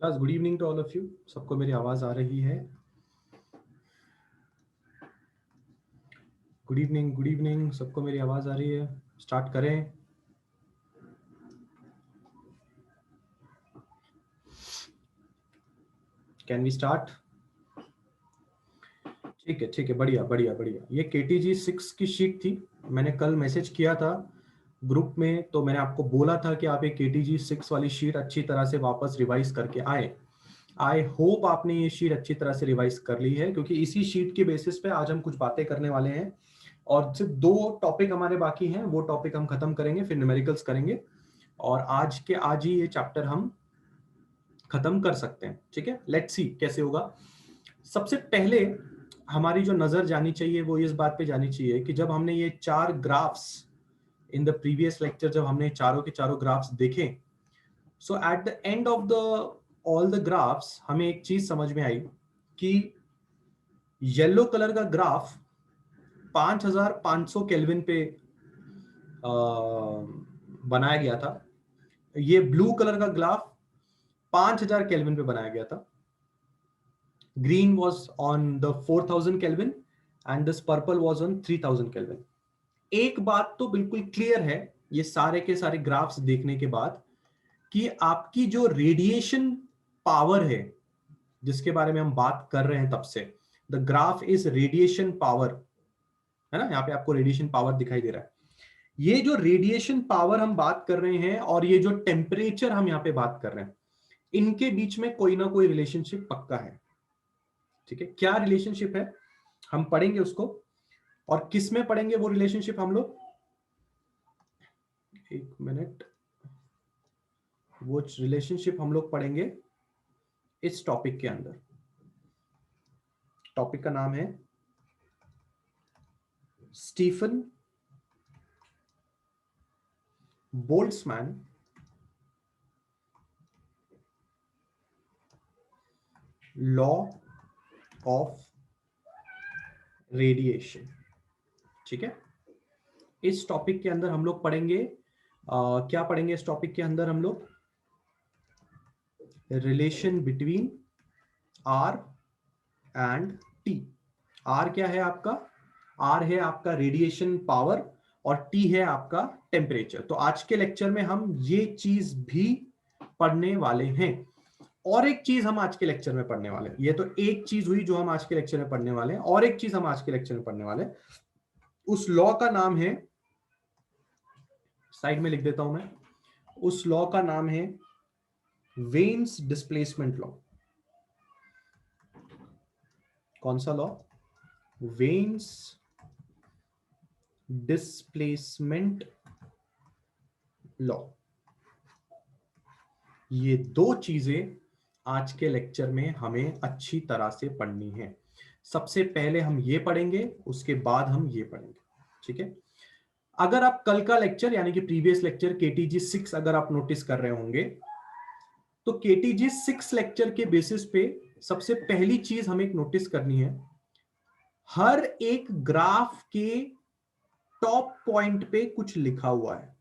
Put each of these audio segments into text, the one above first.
Class good evening to all of you. सबको मेरी आवाज आ रही है? गुड इवनिंग, सबको मेरी आवाज आ रही है? स्टार्ट करें। Can we start? ठीक है, बढ़िया बढ़िया बढ़िया। ये KTG 6 की शीट थी। मैंने कल मैसेज किया था ग्रुप में, तो मैंने आपको बोला था कि आप ये KTG 6 वाली शीट अच्छी तरह से वापस रिवाइज करके आए। आई होप आपने ये शीट अच्छी तरह से रिवाइज कर ली है, क्योंकि इसी शीट के बेसिस पे आज हम कुछ बातें करने वाले हैं। और सिर्फ 2 टॉपिक हमारे बाकी हैं, वो टॉपिक हम खत्म करेंगे, फिर न्यूमेरिकल्स करेंगे और आज ही ये चैप्टर हम खत्म कर सकते हैं। ठीक है, लेट्स सी कैसे होगा। सबसे पहले हमारी जो नजर जानी चाहिए वो इस बात पे जानी चाहिए कि जब हमने ये 4 graphs in the previous lecture, जब हमने चारों के चारों ग्राफ्स देखे, so at the end of the all the graphs हमें एक चीज समझ में आई कि येलो कलर का ग्राफ 5500 केल्विन पे बनाया गया था। ये ब्लू कलर का ग्राफ 5000 केल्विन पे बनाया गया था। Green was on the 4000 kelvin and this purple was on 3000 kelvin. एक बात तो बिल्कुल क्लियर है ये सारे के सारे ग्राफ्स देखने के बाद कि आपकी जो रेडिएशन पावर है जिसके बारे में हम बात कर रहे हैं तब से, the graph is radiation power, है ना? यहाँ पे आपको रेडिएशन पावर दिखाई दे रहा है। ये जो रेडिएशन पावर हम बात कर रहे हैं और ये जो टेम्परेचर हम यहाँ पे बात कर रहे हैं, इनके बीच में कोई ना कोई रिलेशनशिप पक्का है। ठीक है, क्या रिलेशनशिप है हम पढ़ेंगे उसको। और किस में पढ़ेंगे वो रिलेशनशिप हम लोग? एक मिनट, वो रिलेशनशिप हम लोग पढ़ेंगे इस टॉपिक के अंदर। टॉपिक का नाम है Stefan Boltzmann law of radiation. ठीक है, इस टॉपिक के अंदर हम लोग पढ़ेंगे क्या पढ़ेंगे इस टॉपिक के अंदर हम लोग? Relation between R and T. R क्या है आपका? आर है आपका रेडिएशन पावर और टी है आपका टेम्परेचर। तो आज के लेक्चर में हम ये चीज भी पढ़ने वाले हैं। और एक चीज हम आज के लेक्चर में पढ़ने वाले हैं। ये तो एक चीज हुई जो हम आज के लेक्चर में पढ़ने वाले हैं, और एक चीज हम आज के लेक्चर में पढ़ने वाले हैं। उस लॉ का नाम है, साइड में लिख देता हूं मैं, उस लॉ का नाम है वेन्स डिस्प्लेसमेंट लॉ। कौन सा लॉ? Veins displacement law. ये 2 चीजें आज के लेक्चर में हमें अच्छी तरह से पढ़नी है। सबसे पहले हम ये पढ़ेंगे, उसके बाद हम ये पढ़ेंगे। ठीक है, अगर आप कल का लेक्चर यानी कि प्रीवियस लेक्चर KTG 6 अगर आप नोटिस कर रहे होंगे, तो KTG 6 लेक्चर के बेसिस पे सबसे पहली चीज हमें एक नोटिस करनी है, हर एक ग्राफ के टॉप पॉइंट पे कुछ लिखा हुआ है,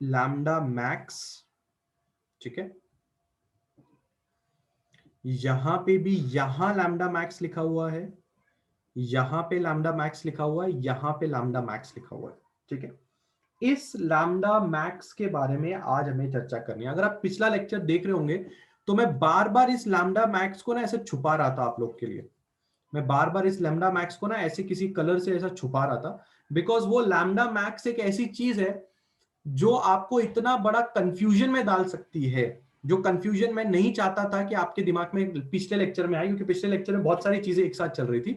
लैम्डा मैक्स। ठीक है, यहां पे भी यहां लैम्डा मैक्स लिखा हुआ है, यहां पे लैम्डा मैक्स लिखा हुआ है, यहां पे लैम्डा मैक्स लिखा हुआ है। ठीक है, इस लैम्डा मैक्स के बारे में आज हमें चर्चा करनी है। अगर आप पिछला लेक्चर देख रहे होंगे तो मैं बार बार इस लैम्डा मैक्स को ना ऐसे छुपा रहा था आप लोग के लिए। मैं बार बार इस लैम्डा मैक्स को ना ऐसे किसी कलर से ऐसा छुपा रहा था, बिकॉज वो लैम्डा मैक्स एक ऐसी चीज है जो आपको इतना बड़ा कंफ्यूजन में डाल सकती है, जो कंफ्यूजन मैं नहीं चाहता था कि आपके दिमाग में पिछले लेक्चर में आई, क्योंकि पिछले लेक्चर में बहुत सारी चीजें एक साथ चल रही थी।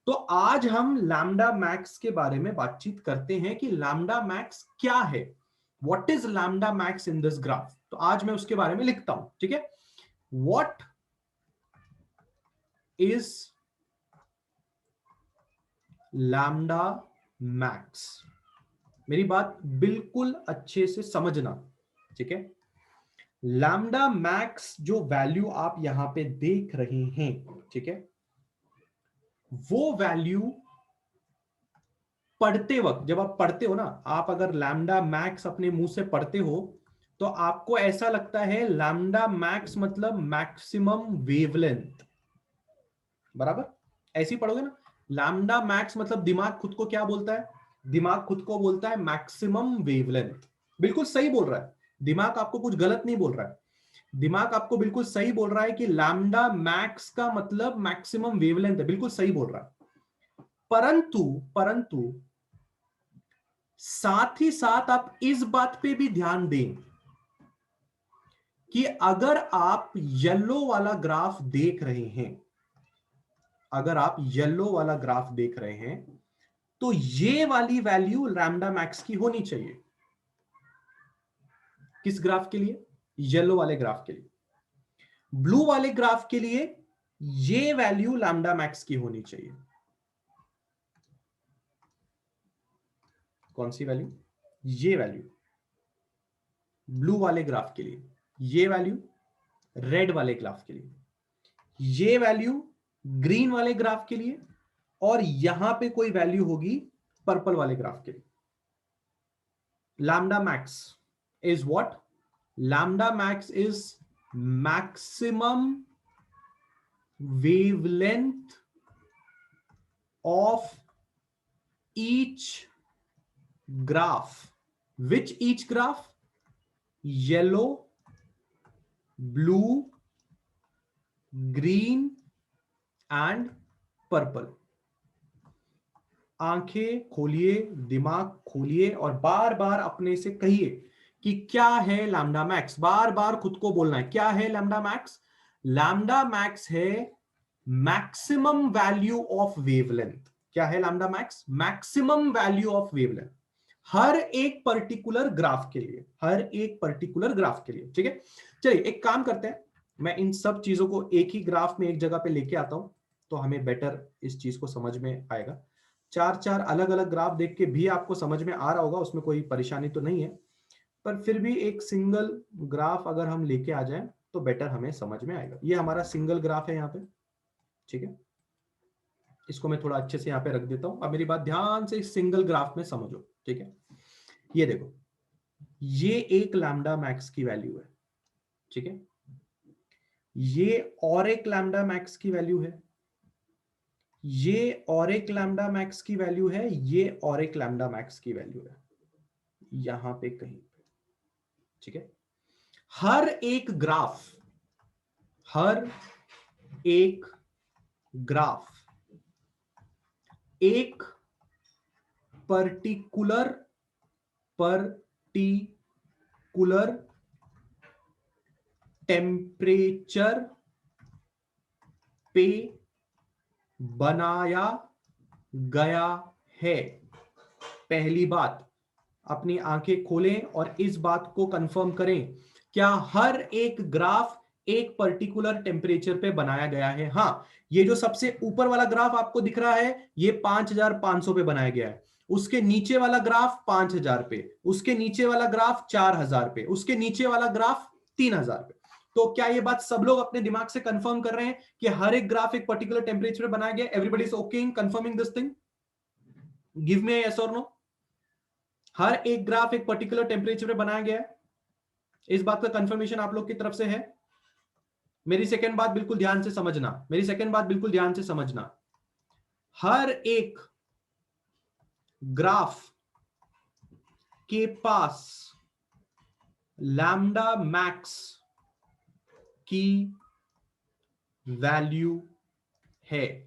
तो आज हम लैम्डा मैक्स के बारे में बातचीत करते हैं कि लैम्डा मैक्स क्या है, what is lambda max in this graph. तो आज मैं उसके बारे में लिखता हूं। ठीक है, व्हाट इज लैम्डा मैक्स। मेरी बात बिल्कुल अच्छे से समझना। ठीक है, लैम्डा मैक्स जो वैल्यू आप यहां पे देख रहे हैं, ठीक है, वो वैल्यू पढ़ते वक्त, जब आप पढ़ते हो ना, आप अगर लैम्डा मैक्स अपने मुंह से पढ़ते हो तो आपको ऐसा लगता है लैम्डा मैक्स मतलब मैक्सिमम वेवलेंथ, बराबर? ऐसे ही पढ़ोगे ना, लैम्डा मैक्स मतलब दिमाग खुद को क्या बोलता है? दिमाग खुद को बोलता है मैक्सिमम वेवलेंथ। बिल्कुल सही बोल रहा है दिमाग, आपको कुछ गलत नहीं बोल रहा है। दिमाग आपको बिल्कुल सही बोल रहा है कि लैम्डा मैक्स का मतलब मैक्सिमम वेवलेंथ है, बिल्कुल सही बोल रहा है। परंतु परंतु साथ ही साथ आप इस बात पे भी ध्यान दें कि अगर आप येलो वाला ग्राफ देख रहे हैं, अगर आप येलो वाला ग्राफ देख रहे हैं, तो ये वाली वैल्यू लैम्डा मैक्स की होनी चाहिए। किस ग्राफ के लिए? येलो वाले ग्राफ के लिए। ब्लू वाले ग्राफ के लिए ये वैल्यू लैम्डा मैक्स की होनी चाहिए। कौन सी वैल्यू? ये वैल्यू ब्लू वाले ग्राफ के लिए, ये वैल्यू रेड वाले ग्राफ के लिए, ये वैल्यू ग्रीन वाले ग्राफ के लिए, और यहां पे कोई वैल्यू होगी पर्पल वाले ग्राफ के लिए। Lambda max is what? Lambda max is maximum wavelength of each graph. Which each graph? Yellow, blue, green and purple. आंखें खोलिए, दिमाग खोलिए और बार बार अपने से कहिए कि क्या है लैम्डा मैक्स। बार बार खुद को बोलना है, क्या है लैम्डा मैक्स? लैम्डा मैक्स है मैक्सिमम वैल्यू ऑफ वेवलेंथ। क्या है lambda max? Maximum value of wavelength हर एक पर्टिकुलर ग्राफ के लिए, हर एक पर्टिकुलर ग्राफ के लिए। ठीक है, चलिए एक काम करते हैं, मैं इन सब चीजों को एक ही ग्राफ में एक जगह पे लेके आता हूं, तो हमें बेटर इस चीज को समझ में आएगा। चार चार अलग अलग ग्राफ देख के भी आपको समझ में आ रहा होगा, उसमें कोई परेशानी तो नहीं है, पर फिर भी एक सिंगल ग्राफ अगर हम लेके आ जाएं तो बेटर हमें समझ में आएगा। ये हमारा सिंगल ग्राफ है यहाँ पे, ठीक है, इसको मैं थोड़ा अच्छे से यहाँ पे रख देता हूं। अब मेरी बात ध्यान से इस सिंगल ग्राफ में समझो, ठीक है। ये देखो, ये एक लैम्डा मैक्स की वैल्यू है, ठीक है, ये और एक लैम्डा मैक्स की वैल्यू है, ये और एक लैम्डा मैक्स की वैल्यू है, ये और एक लैम्डा मैक्स की वैल्यू है, यहां पे कहीं पे, ठीक है। हर एक ग्राफ, हर एक ग्राफ एक पर्टिकुलर टेम्परेचर पे बनाया गया है। पहली बात, अपनी आंखें खोलें और इस बात को कंफर्म करें, क्या हर एक ग्राफ एक पर्टिकुलर टेम्परेचर पे बनाया गया है? हाँ, ये जो सबसे ऊपर वाला ग्राफ आपको दिख रहा है, ये 5500 पे बनाया गया है। उसके नीचे वाला ग्राफ 5000 पे, उसके नीचे वाला ग्राफ 4000 पे, उसके नीचे वाला ग्राफ 3000 पे। तो क्या ये बात सब लोग अपने दिमाग से कंफर्म कर रहे हैं कि हर एक ग्राफ एक पर्टिकुलर टेम्परेचर पे बनाया गया? Everybody is okay in confirming this thing? Give me yes और नो। हर एक ग्राफ एक पर्टिकुलर टेम्परेचर पे बनाया गया है, इस बात का कंफर्मेशन आप लोग की तरफ से है? मेरी सेकंड बात बिल्कुल ध्यान से समझना, मेरी सेकंड बात बिल्कुल ध्यान से समझना। हर एक ग्राफ के पास लैम्डा मैक्स की वैल्यू है।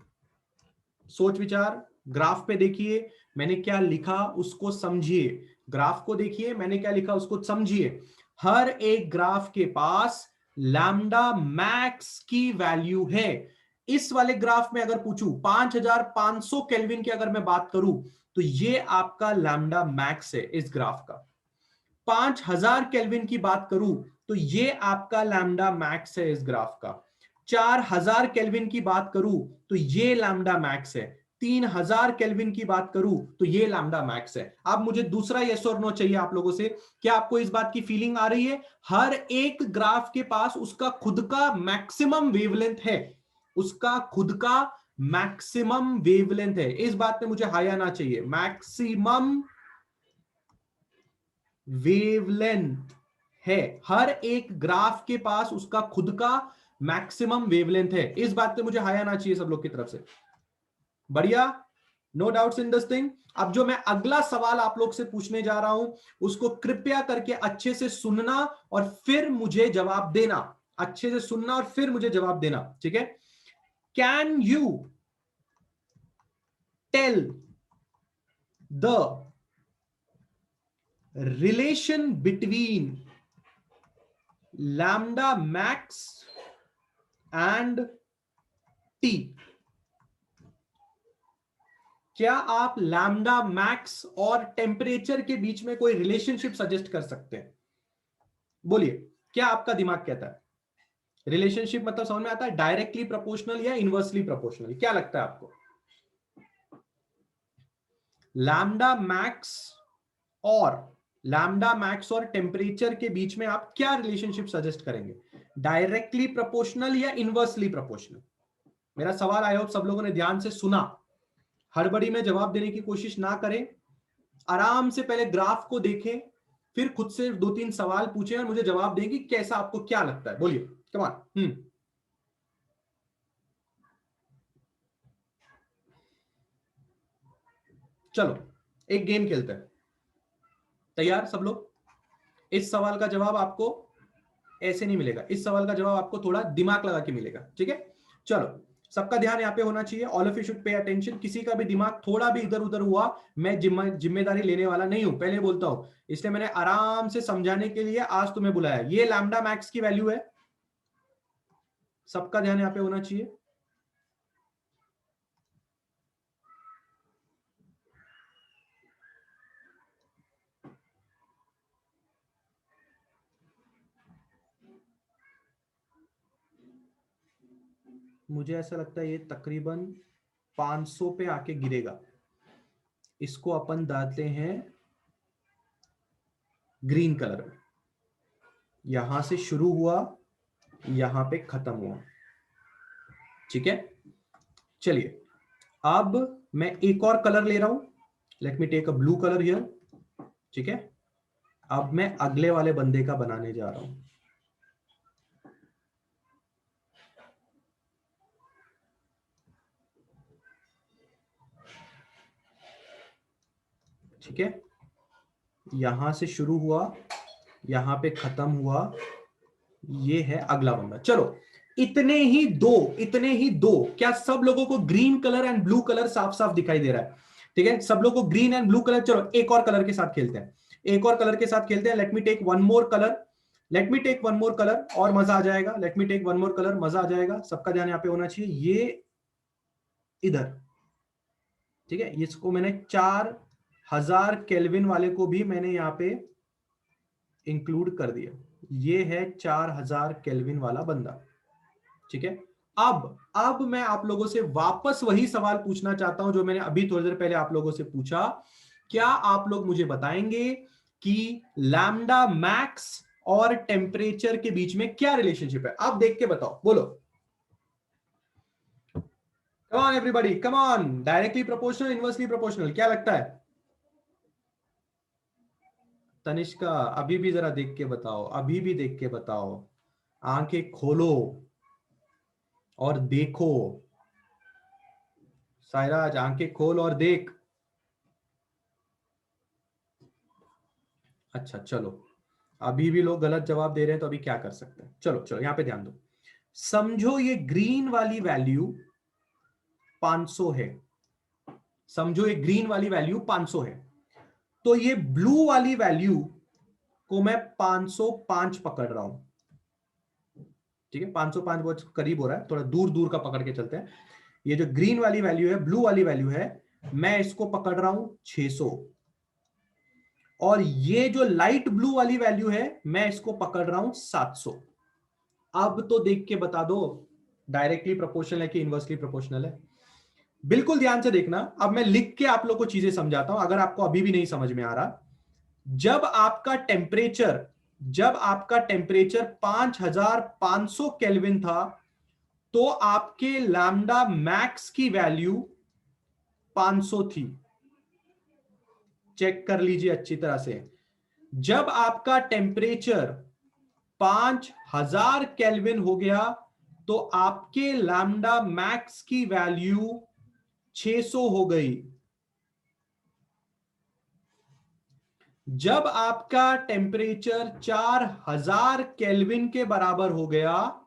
सोच विचार, ग्राफ पे देखिए मैंने क्या लिखा उसको समझिए, ग्राफ को देखिए मैंने क्या लिखा उसको समझिए। हर एक ग्राफ के पास लैम्डा मैक्स की वैल्यू है। इस वाले ग्राफ में अगर पूछूं 5500 केल्विन की अगर मैं बात करूं, तो ये आपका लैम्डा मैक्स है इस ग्राफ का। 5000 केल्विन की बात करूं तो ये आपका लैम्डा मैक्स है इस ग्राफ का। 4000 केल्विन की बात करूं तो ये लैम्डा मैक्स है। 3000 केल्विन की बात करूं तो ये लैम्डा मैक्स है। अब मुझे दूसरा यस और नो चाहिए आप लोगों से। क्या आपको इस बात की फीलिंग आ रही है? हर एक ग्राफ के पास उसका खुद का मैक्सिमम वेवलेंथ है, उसका खुद का मैक्सिमम वेवलेंथ है। इस बात पे मुझे हाई आना चाहिए। मैक्सिमम वेवलेंथ है, हर एक ग्राफ के पास उसका खुद का मैक्सिमम वेवलेंथ है। इस बात पे मुझे हाई आना चाहिए सब लोग की तरफ से। बढ़िया, no doubts in this thing. अब जो मैं अगला सवाल आप लोग से पूछने जा रहा हूं उसको कृपया करके अच्छे से सुनना और फिर मुझे जवाब देना। अच्छे से सुनना और फिर मुझे जवाब देना, ठीक है? Can you tell the relation between lambda max and T? क्या आप लैम्डा मैक्स और टेम्परेचर के बीच में कोई रिलेशनशिप सजेस्ट कर सकते हैं? बोलिए, क्या आपका दिमाग कहता है? रिलेशनशिप मतलब समझ में आता है? डायरेक्टली प्रोपोर्शनल या इनवर्सली प्रोपोर्शनल, क्या लगता है आपको? लैम्डा मैक्स और टेम्परेचर के बीच में आप क्या रिलेशनशिप सजेस्ट करेंगे? डायरेक्टली प्रोपोर्शनल या इनवर्सली प्रोपोर्शनल? मेरा सवाल आई होप सब लोगों ने ध्यान से सुना। हड़बड़ी में जवाब देने की कोशिश ना करें, आराम से पहले ग्राफ को देखें, फिर खुद से 2-3 सवाल पूछें और मुझे जवाब दें कि कैसा आपको क्या लगता है। बोलिए, कम ऑन। चलो एक गेम खेलते हैं। तैयार सब लोग? इस सवाल का जवाब आपको ऐसे नहीं मिलेगा, इस सवाल का जवाब आपको थोड़ा दिमाग लगा के मिलेगा, ठीक है? चलो, सबका ध्यान यहां पे होना चाहिए। All of you should pay attention. किसी का भी दिमाग थोड़ा भी इधर उधर हुआ, मैं जिम्मेदारी लेने वाला नहीं हूं, पहले बोलता हूं। इसलिए मैंने आराम से समझाने के लिए आज तुम्हें बुलाया। ये लैम्डा मैक्स की वैल्यू है, सबका ध्यान यहां पे होना चाहिए। मुझे ऐसा लगता है ये तकरीबन 500 पे आके गिरेगा। इसको अपन डालते हैं ग्रीन कलर में। यहां से शुरू हुआ, यहां पे खत्म हुआ, ठीक है? चलिए, अब मैं एक और कलर ले रहा हूं। Let me take a blue colour here, ठीक है? अब मैं अगले वाले बंदे का बनाने जा रहा हूं। ठीक है, यहां से शुरू हुआ, यहां पे खत्म हुआ, ये है अगला बंदा। चलो, इतने ही दो। क्या सब लोगों को green colour and blue colour साफ साफ दिखाई दे रहा है? ठीक है, सब लोगों को ग्रीन एंड ब्लू कलर। चलो एक और कलर के साथ खेलते हैं, एक और कलर के साथ खेलते हैं। Let me take one more colour, let me take one more colour और मजा आ जाएगा। Let me take one more colour, मजा आ जाएगा। सबका ध्यान यहाँ पे होना चाहिए, ये इधर, ठीक है? इसको मैंने 4000 केल्विन वाले को भी मैंने यहाँ पे इंक्लूड कर दिया। ये है 4000 केल्विन वाला बंदा, ठीक है? अब मैं आप लोगों से वापस वही सवाल पूछना चाहता हूं जो मैंने अभी थोड़ी देर पहले आप लोगों से पूछा। क्या आप लोग मुझे बताएंगे कि लैम्डा मैक्स और टेम्परेचर के बीच में क्या रिलेशनशिप है? आप देख के बताओ, बोलो। Come on everybody, come on. Directly proportional, inversely proportional, क्या लगता है? तनिष्का, अभी भी जरा देख के बताओ, अभी भी देख के बताओ। आंखें खोलो और देखो। सायराज, आंखें खोल और देख। अच्छा चलो, अभी भी लोग गलत जवाब दे रहे हैं, तो अभी क्या कर सकते हैं? चलो चलो, यहां पे ध्यान दो। समझो ये ग्रीन वाली वैल्यू 500 है। समझो ये ग्रीन वाली वैल्यू 500 है, तो ये ब्लू वाली वैल्यू को मैं 505 पकड़ रहा हूं, ठीक है? 505 बहुत करीब हो रहा है, थोड़ा दूर दूर का पकड़ के चलते हैं। ये जो ग्रीन वाली वैल्यू है, ब्लू वाली वैल्यू है, मैं इसको पकड़ रहा हूं 600। और ये जो लाइट ब्लू वाली वैल्यू है, मैं इसको पकड़ रहा हूं 700। अब तो देख के बता दो, डायरेक्टली प्रोपोर्शनल है कि इनवर्सली प्रोपोर्शनल है? बिल्कुल ध्यान से देखना। अब मैं लिख के आप लोग को चीजें समझाता हूं, अगर आपको अभी भी नहीं समझ में आ रहा। जब आपका टेम्परेचर जब आपका टेम्परेचर 5500 केल्विन था, तो आपके लैम्डा मैक्स की वैल्यू 500 थी। चेक कर लीजिए अच्छी तरह से। जब आपका टेम्परेचर 5000 केल्विन हो गया, तो आपके लैम्डा मैक्स की वैल्यू 600 हो गई। जब आपका टेम्परेचर 4000 केल्विन के बराबर हो गया,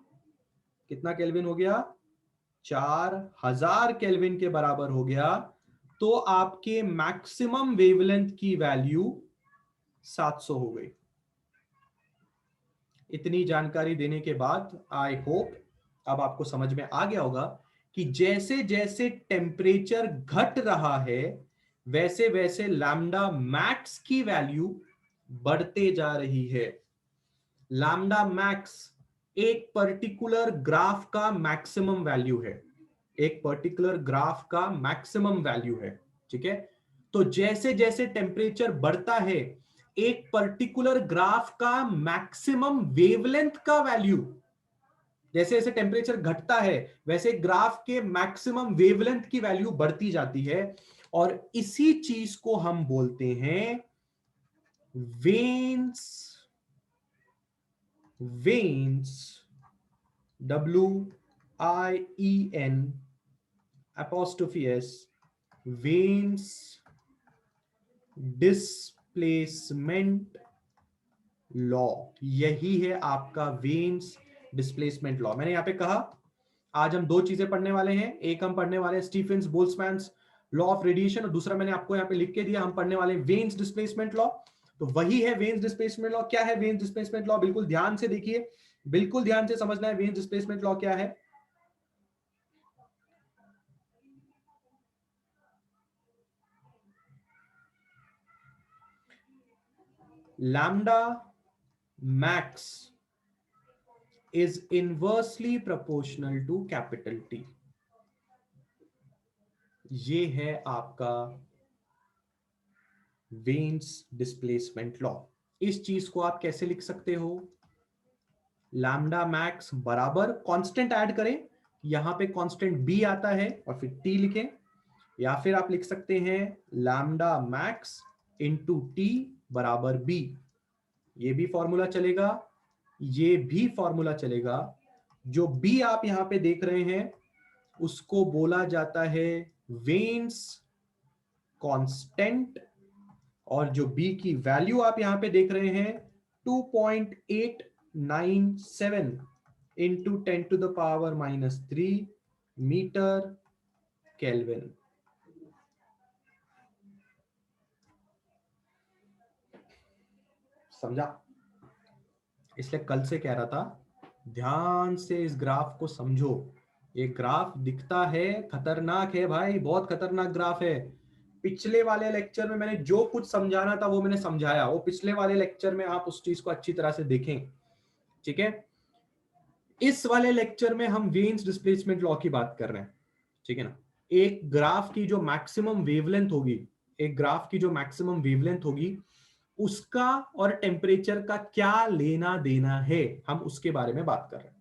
कितना केल्विन हो गया? 4000 केल्विन के बराबर हो गया, तो आपके मैक्सिमम वेवलेंथ की वैल्यू 700 हो गई। इतनी जानकारी देने के बाद आई होप अब आपको समझ में आ गया होगा कि जैसे जैसे टेम्परेचर घट रहा है, वैसे वैसे लैम्डा मैक्स की वैल्यू बढ़ते जा रही है। लैम्डा मैक्स एक पर्टिकुलर ग्राफ का मैक्सिमम वैल्यू है, एक पर्टिकुलर ग्राफ का मैक्सिमम वैल्यू है। ठीक है, तो जैसे जैसे टेम्परेचर बढ़ता है, एक पर्टिकुलर ग्राफ का मैक्सिमम वेवलेंथ का वैल्यू, जैसे जैसे टेम्परेचर घटता है वैसे ग्राफ के मैक्सिमम वेवलेंथ की वैल्यू बढ़ती जाती है, और इसी चीज को हम बोलते हैं veins. Veins, WIEN veins displacement law. यही है आपका वेन्स डिस्प्लेसमेंट लॉ। मैंने यहां पे कहा आज हम दो चीजें पढ़ने वाले हैं। एक हम पढ़ने वाले हैं Stefan's Boltzmann law of radiation, और दूसरा मैंने आपको यहां पे लिख के दिया, हम पढ़ने वाले वेन्स डिस्प्लेसमेंट लॉ। तो वही है वेन्स डिस्प्लेसमेंट लॉ। क्या है वेन्स डिस्प्लेसमेंट लॉ? बिल्कुल ध्यान से देखिए, बिल्कुल ध्यान से समझना है वेन्स डिस्प्लेसमेंट लॉ क्या है। Lambda max is inversely proportional to capital T। ये है आपका वेन्स डिस्प्लेसमेंट लॉ। इस चीज को आप कैसे लिख सकते हो? लैम्डा मैक्स बराबर कांस्टेंट ऐड करें, यहां पे कांस्टेंट बी आता है और फिर टी लिखें, या फिर आप लिख सकते हैं लैम्डा मैक्स इंटू टी बराबर बी। ये भी फॉर्मूला चलेगा, ये भी फॉर्मूला चलेगा। जो बी आप यहां पे देख रहे हैं उसको बोला जाता है वेन्स कांस्टेंट, और जो बी की वैल्यू आप यहां पे देख रहे हैं 2.897 इंटू 10⁻³ मीटर केल्विन। समझा? इसलिए कल से कह रहा था ध्यान से इस ग्राफ को समझो। ये ग्राफ दिखता है खतरनाक है भाई, बहुत खतरनाक ग्राफ है। पिछले वाले लेक्चर में मैंने जो कुछ समझाना था वो मैंने समझाया, वो पिछले वाले लेक्चर में आप उस चीज को अच्छी तरह से देखें। ठीक है, इस वाले लेक्चर में हम वेन्स डिस्प्लेसमेंट लॉ की बात कर रहे हैं। ठीक है ना? एक ग्राफ की जो मैक्सिमम वेवलेंथ होगी, एक ग्राफ की जो मैक्सिमम वेवलेंथ होगी, उसका और टेम्परेचर का क्या लेना देना है, हम उसके बारे में बात कर रहे हैं।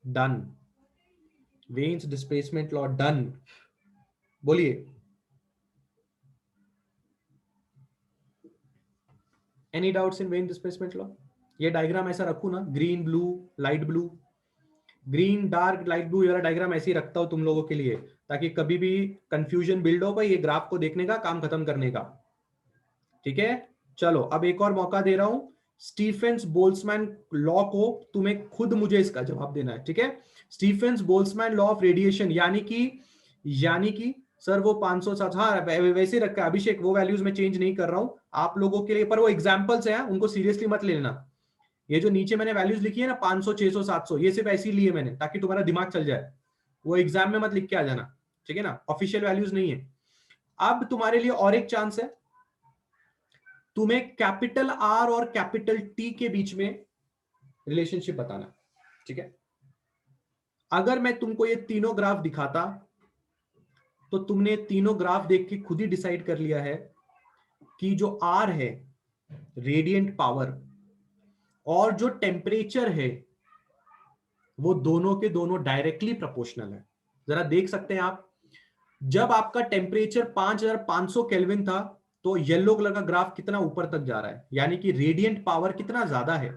Done. Wien's displacement law done. बोलिए। Any doubts in Wien's displacement law? ये डायग्राम ऐसा रखू ना, green blue light blue, green dark light blue, वाला डायग्राम ऐसे ही रखता हूं तुम लोगों के लिए, ताकि कभी भी कंफ्यूजन बिल्ड हो भाई ये ग्राफ को देखने का, काम खत्म करने का। ठीक है, चलो अब एक और मौका दे रहा हूं स्टीफेंस बोल्ट्जमैन लॉ को, तुम्हें खुद मुझे इसका जवाब देना है। ठीक है, Stefan's Boltzmann law of radiation, यानी कि सर वो 507, हाँ वैसे रखा है अभिषेक, वो वैल्यूज में चेंज नहीं कर रहा हूं आप लोगों के लिए, पर वो एग्जांपल्स हैं, उनको सीरियसली मत लेना। ये जो नीचे मैंने वैल्यूज लिखी है ना 500 600 700, ये सिर्फ ऐसे ही लिए मैंने ताकि तुम्हारा दिमाग चल जाए, वो एग्जाम में मत लिख के आ जाना। ठीक है ना, ऑफिशियल वैल्यूज नहीं है। अब तुम्हारे लिए और एक चांस है, तुम्हें कैपिटल आर और कैपिटल टी के बीच में रिलेशनशिप बताना। ठीक है, अगर मैं तुमको ये तीनों ग्राफ दिखाता तो तुमने तीनों ग्राफ देख के खुद ही डिसाइड कर लिया है कि जो आर है रेडिएंट पावर और जो टेम्परेचर है वो दोनों के दोनों डायरेक्टली प्रोपोर्शनल है। जरा देख सकते हैं आप, जब आपका टेम्परेचर 5500 केल्विन था तो येलो कलर का ग्राफ कितना ऊपर तक जा रहा है, यानी कि रेडिएंट पावर कितना ज्यादा है।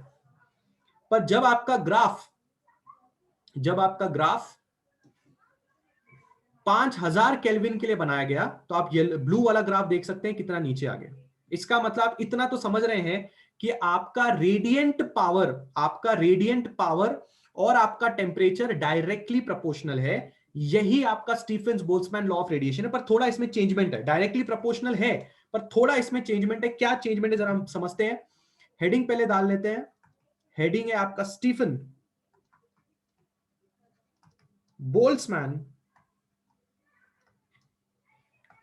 पर जब आपका ग्राफ 5000 केल्विन के लिए बनाया गया, तो आप ये ब्लू वाला ग्राफ देख सकते हैं कितना नीचे आ गया। इसका मतलब आप इतना तो समझ रहे हैं कि आपका रेडिएंट पावर और आपका टेम्परेचर डायरेक्टली प्रोपोर्शनल है। यही आपका Stefan's Boltzmann law of radiation है, पर थोड़ा इसमें चेंजमेंट है। डायरेक्टली प्रोपोर्शनल है पर थोड़ा इसमें चेंजमेंट है। क्या चेंजमेंट है जरा हम समझते हैं। हेडिंग पहले डाल लेते हैं। हेडिंग है आपका Stefan Boltzmann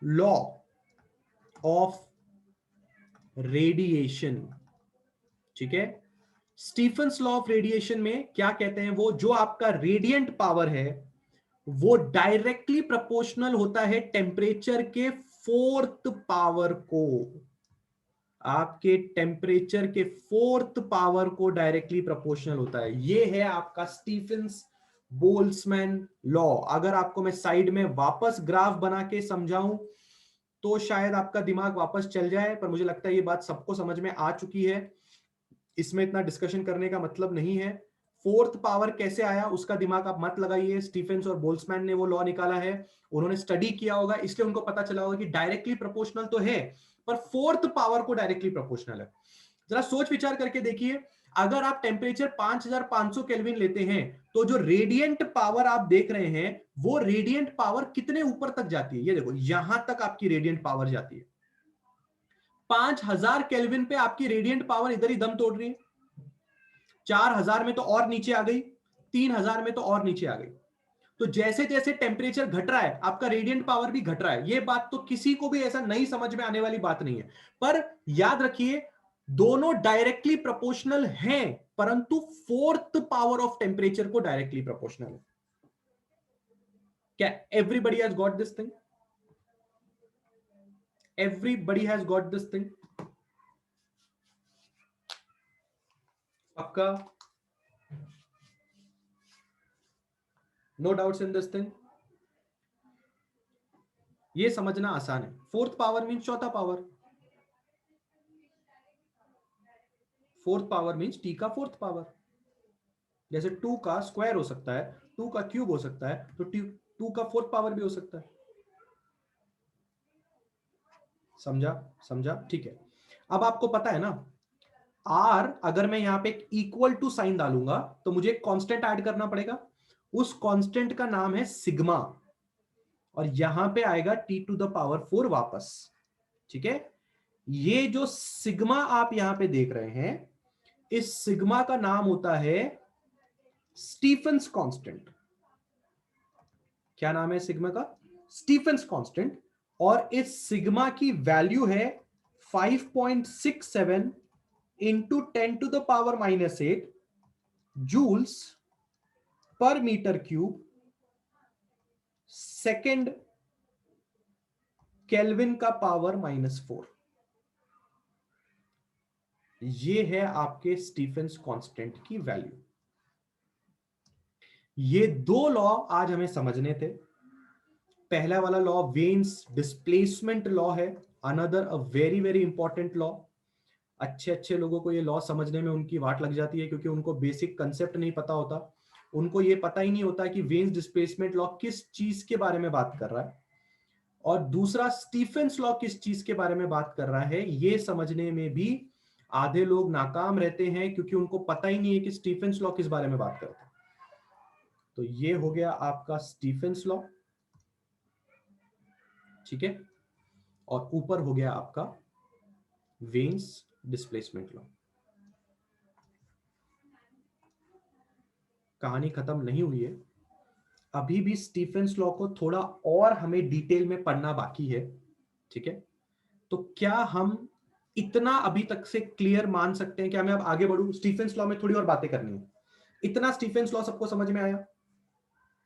law of radiation. ठीक है, स्टीफन्स लॉ ऑफ रेडिएशन में क्या कहते हैं, वो जो आपका रेडिएंट पावर है वो डायरेक्टली प्रोपोर्शनल होता है टेम्परेचर के 4th पावर को। आपके टेम्परेचर के 4th पावर को डायरेक्टली प्रोपोर्शनल होता है। ये है आपका स्टीफन्स बोल्ट्जमैन लॉ। अगर आपको मैं साइड में वापस ग्राफ बना के समझाऊं तो शायद आपका दिमाग वापस चल जाए, पर मुझे लगता है ये बात सबको समझ में आ चुकी है। इसमें इतना डिस्कशन करने का मतलब नहीं है। 4th पावर कैसे आया उसका दिमाग आप मत लगाइए। स्टीफेंस और बोल्ट्जमैन ने वो लॉ निकाला है, उन्होंने स्टडी किया होगा, इसलिए उनको पता चला होगा कि डायरेक्टली प्रोपोर्शनल तो है पर 4th पावर को डायरेक्टली प्रोपोर्शनल है। जरा सोच विचार करके देखिए, अगर आप टेम्परेचर 5500 केल्विन लेते हैं तो जो रेडिएंट पावर आप देख रहे हैं वो रेडिएंट पावर कितने ऊपर तक जाती है। ये देखो, यहां तक आपकी रेडिएंट पावर जाती है। 5000 केल्विन पे आपकी रेडिएंट पावर इधर ही दम तोड़ रही है। 4000 में तो और नीचे आ गई, 3000 में तो और नीचे आ गई। तो जैसे जैसे टेम्परेचर घट रहा है आपका रेडिएंट पावर भी घट रहा है। ये बात तो किसी को भी ऐसा नहीं समझ में आने वाली बात नहीं है। पर याद रखिए, दोनों डायरेक्टली प्रोपोर्शनल हैं, परंतु 4th पावर ऑफ टेम्परेचर को डायरेक्टली प्रोपोर्शनल है। क्या everybody has got this thing? Everybody has got this thing? आपका no doubts in this thing? ये समझना आसान है। 4th पावर मींस चौथा power. 4th power means T का 4th पावर। जैसे 2 का स्क्वायर हो सकता है, 2 का क्यूब हो सकता है, तो 2 का 4th पावर भी हो सकता है। समझा? ठीक है। अब आपको पता है ना, आर अगर मैं यहां पे एक इक्वल टू साइन डालूंगा तो मुझे एक कांस्टेंट ऐड करना पड़ेगा। उस कांस्टेंट का नाम है सिग्मा, और यहां पे आएगा टी टू द पावर 4 वापस। ठीक है, ये जो सिग्मा आप यहां पे देख रहे हैं, इस सिग्मा का नाम होता है स्टीफेंस कांस्टेंट। क्या नाम है सिग्मा का? Stefan's constant. और इस सिग्मा की वैल्यू है 5.67 into 10 to the power -8 joules per metre cube second kelvin का पावर -4। ये है आपके स्टीफेंस कांस्टेंट की वैल्यू। ये दो लॉ आज हमें समझने थे। पहला वाला लॉ वेन्स डिस्प्लेसमेंट लॉ है, another a very very important law. अच्छे अच्छे लोगों को ये लॉ समझने में उनकी वाट लग जाती है, क्योंकि उनको बेसिक कंसेप्ट नहीं पता होता। उनको ये पता ही नहीं होता कि वेन्स डिस्प्लेसमेंट लॉ किस चीज के बारे में बात कर रहा है, और दूसरा स्टीफेंस लॉ किस चीज के बारे में बात कर रहा है। ये समझने में भी आधे लोग नाकाम रहते हैं, क्योंकि उनको पता ही नहीं है कि स्टीफेंस लॉ किस बारे में बात करता है। तो ये हो गया आपका स्टीफेंस लॉ। ठीक है, और ऊपर हो गया आपका वेन्स डिस्प्लेसमेंट लॉ। कहानी खत्म नहीं हुई है, अभी भी स्टीफेंस लॉ को थोड़ा और हमें डिटेल में पढ़ना बाकी है। ठीक है, तो क्या हम इतना अभी तक से क्लियर मान सकते हैं? क्या मैं अब आगे बढ़ूं? स्टीफेंस लॉ में थोड़ी और बातें करनी है। इतना स्टीफेंस लॉ सबको समझ में आया?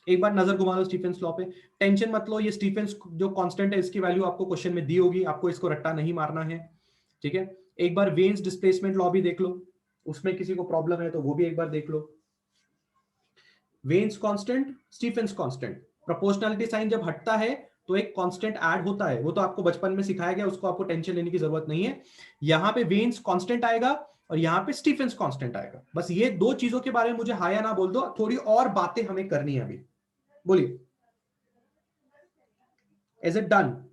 एक बार नजर घुमा लो स्टीफेंस लॉ पे। टेंशन मत लो, ये स्टीफेंस जो कांस्टेंट है इसकी वैल्यू आपको क्वेश्चन में दी होगी, आपको इसको रट्टा नहीं मारना है। ठीक है, एक बार वेन्स डिस्प्लेसमेंट लॉ भी देख लो, उसमें किसी को प्रॉब्लम है तो वो भी एक बार देख लो। Wien's constant, Stefan's constant, proportionality sign जब हटता है तो एक कांस्टेंट ऐड होता है, वो तो आपको बचपन में सिखाया गया, उसको आपको टेंशन लेने की जरूरत नहीं है। यहां पे वेन्स कांस्टेंट आएगा और यहां पे स्टीफेंस कांस्टेंट आएगा। बस ये दो चीजों के बारे में मुझे हाँ या ना बोल दो, थोड़ी और बातें हमें करनी है अभी। बोलिए, इज इट डन?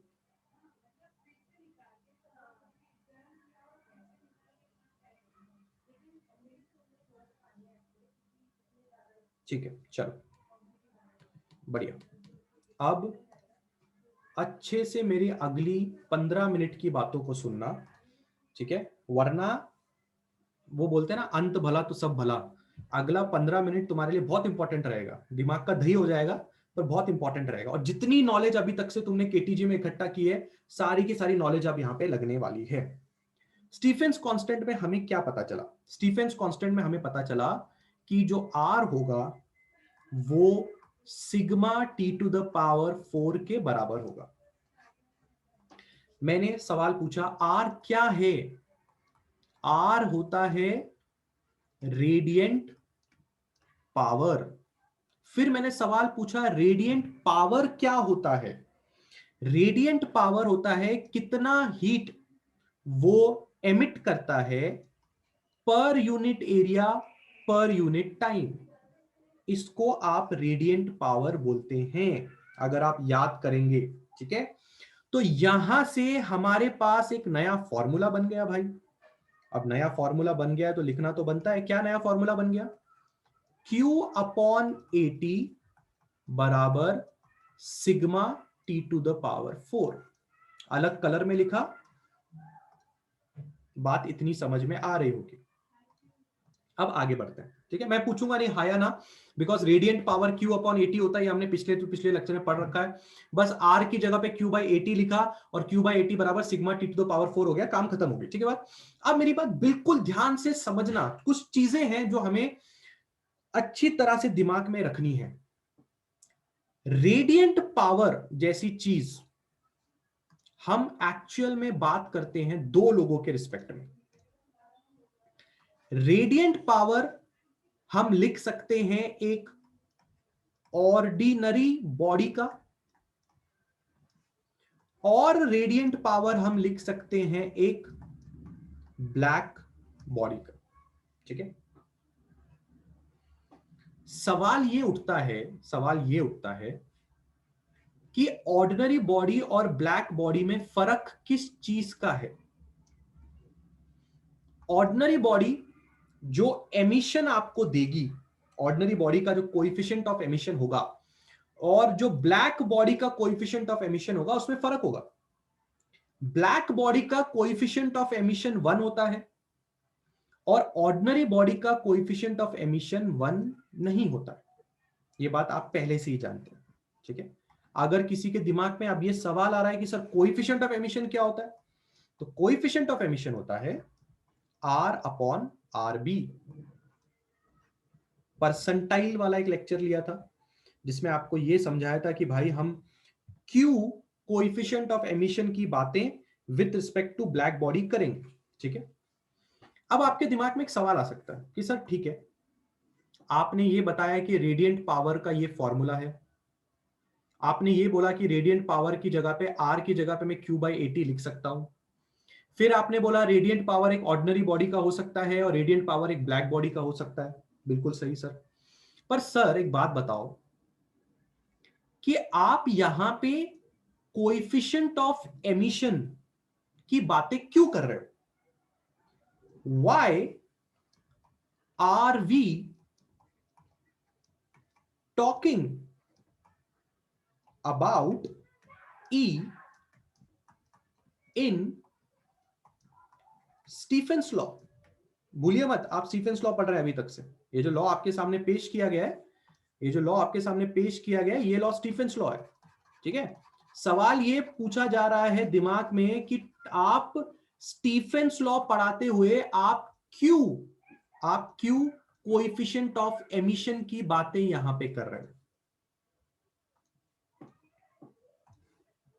ठीक है, चलो बढ़िया। अब अच्छे से मेरी अगली 15 मिनट की बातों को सुनना, ठीक है, वरना वो बोलते हैं ना, अंत भला तो सब भला। अगला 15 मिनट तुम्हारे लिए बहुत इंपॉर्टेंट रहेगा, दिमाग का दही हो जाएगा पर बहुत इंपॉर्टेंट रहेगा। और जितनी नॉलेज अभी तक से तुमने केटीजी में इकट्ठा की है, सारी की सारी नॉलेज अब यहां पे लगने वाली है। स्टीफेंस कांस्टेंट में हमें क्या पता चला? स्टीफेंस कांस्टेंट में हमें पता चला कि जो आर होगा वो sigma T to the power 4 के बराबर होगा। मैंने सवाल पूछा आर क्या है? आर होता है रेडियंट पावर। फिर मैंने सवाल पूछा रेडियंट पावर क्या होता है? रेडियंट पावर होता है कितना हीट वो एमिट करता है per unit area per unit time. इसको आप रेडियंट पावर बोलते हैं, अगर आप याद करेंगे। ठीक है, तो यहां से हमारे पास एक नया फॉर्मूला बन गया भाई। अब नया फॉर्मूला बन गया तो लिखना तो बनता है। क्या नया फॉर्मूला बन गया? Q अपॉन AT बराबर sigma T to the power 4। अलग कलर में लिखा, बात इतनी समझ में आ रही होगी। अब आगे बढ़ते हैं, ठीक है। मैं पूछूंगा नहीं हाँ या ना, because radiant power Q upon AT होता है, हमने पिछले लेक्चर में पढ़ रखा है। बस R की जगह पे Q बाई AT लिखा और Q बाई AT बराबर sigma T to the power 4 हो गया, काम खत्म हो गई। ठीक है बात। अब मेरी बात बिल्कुल ध्यान से समझना, कुछ चीजें हैं जो हमें अच्छी तरह से दिमाग में रखनी है। रेडियंट पावर जैसी चीज हम एक्चुअल में बात करते हैं दो लोगों के रिस्पेक्ट में। रेडियंट पावर हम लिख सकते हैं एक ऑर्डिनरी बॉडी का, और रेडियंट पावर हम लिख सकते हैं एक ब्लैक बॉडी का। ठीक है, सवाल ये उठता है कि ऑर्डिनरी बॉडी और ब्लैक बॉडी में फर्क किस चीज का है? ऑर्डिनरी बॉडी जो एमिशन आपको देगी, ऑर्डिनरी बॉडी का जो कोएफिशिएंट ऑफ एमिशन होगा और जो ब्लैक बॉडी का कोएफिशिएंट ऑफ एमिशन होगा, उसमें फर्क होगा। ब्लैक बॉडी का कोएफिशिएंट ऑफ एमिशन 1 होता है और ऑर्डिनरी बॉडी का कोएफिशिएंट ऑफ एमिशन 1 नहीं होता है। ये बात आप पहले से ही जानते हैं। ठीक है, अगर किसी के दिमाग में अब ये सवाल आ रहा है कि सर कोएफिशिएंट ऑफ एमिशन क्या होता है, तो कोएफिशिएंट ऑफ एमिशन होता है R अपॉन RB। परसेंटाइल वाला एक लेक्चर लिया था जिसमें आपको यह समझाया था कि भाई हम Q कोएफिशिएंट ऑफ एमिशन की बातें with respect to black body करेंगे। ठीक है, अब आपके दिमाग में एक सवाल आ सकता है कि सर ठीक है, आपने ये बताया कि रेडियंट पावर का ये फॉर्मूला है, आपने ये बोला कि रेडियंट पावर की जगह पे R की जगह पे मैं Q बाई AT लिख सकता हूं, फिर आपने बोला रेडियंट पावर एक ऑर्डिनरी बॉडी का हो सकता है और रेडियंट पावर एक ब्लैक बॉडी का हो सकता है। बिल्कुल सही सर, पर सर एक बात बताओ कि आप यहां पे कोएफिशिएंट ऑफ एमिशन की बातें क्यों कर रहे हो? Why are we talking about E in Stephen's law? भूलिए मत, आप स्टीफेंस लॉ पढ़ रहे हैं अभी तक से। ये जो लॉ आपके सामने पेश किया गया है, ये लॉ स्टीफेंस लॉ है। ठीक है, सवाल ये पूछा जा रहा है दिमाग में कि आप स्टीफेंस लॉ पढ़ाते हुए आप क्यों कोएफिशिएंट ऑफ एमिशन की बातें यहां पे कर रहे हैं?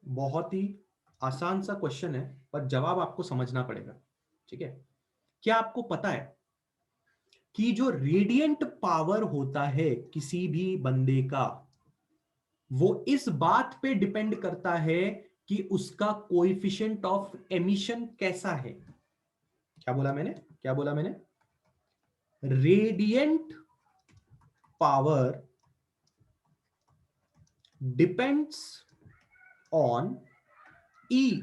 बहुत ही आसान सा क्वेश्चन है, पर जवाब आपको समझना पड़ेगा। ठीक है, क्या आपको पता है कि जो रेडियंट पावर होता है किसी भी बंदे का, वो इस बात पे डिपेंड करता है कि उसका कोएफिशिएंट ऑफ एमिशन कैसा है। क्या बोला मैंने, क्या बोला मैंने? Radiant power depends on E.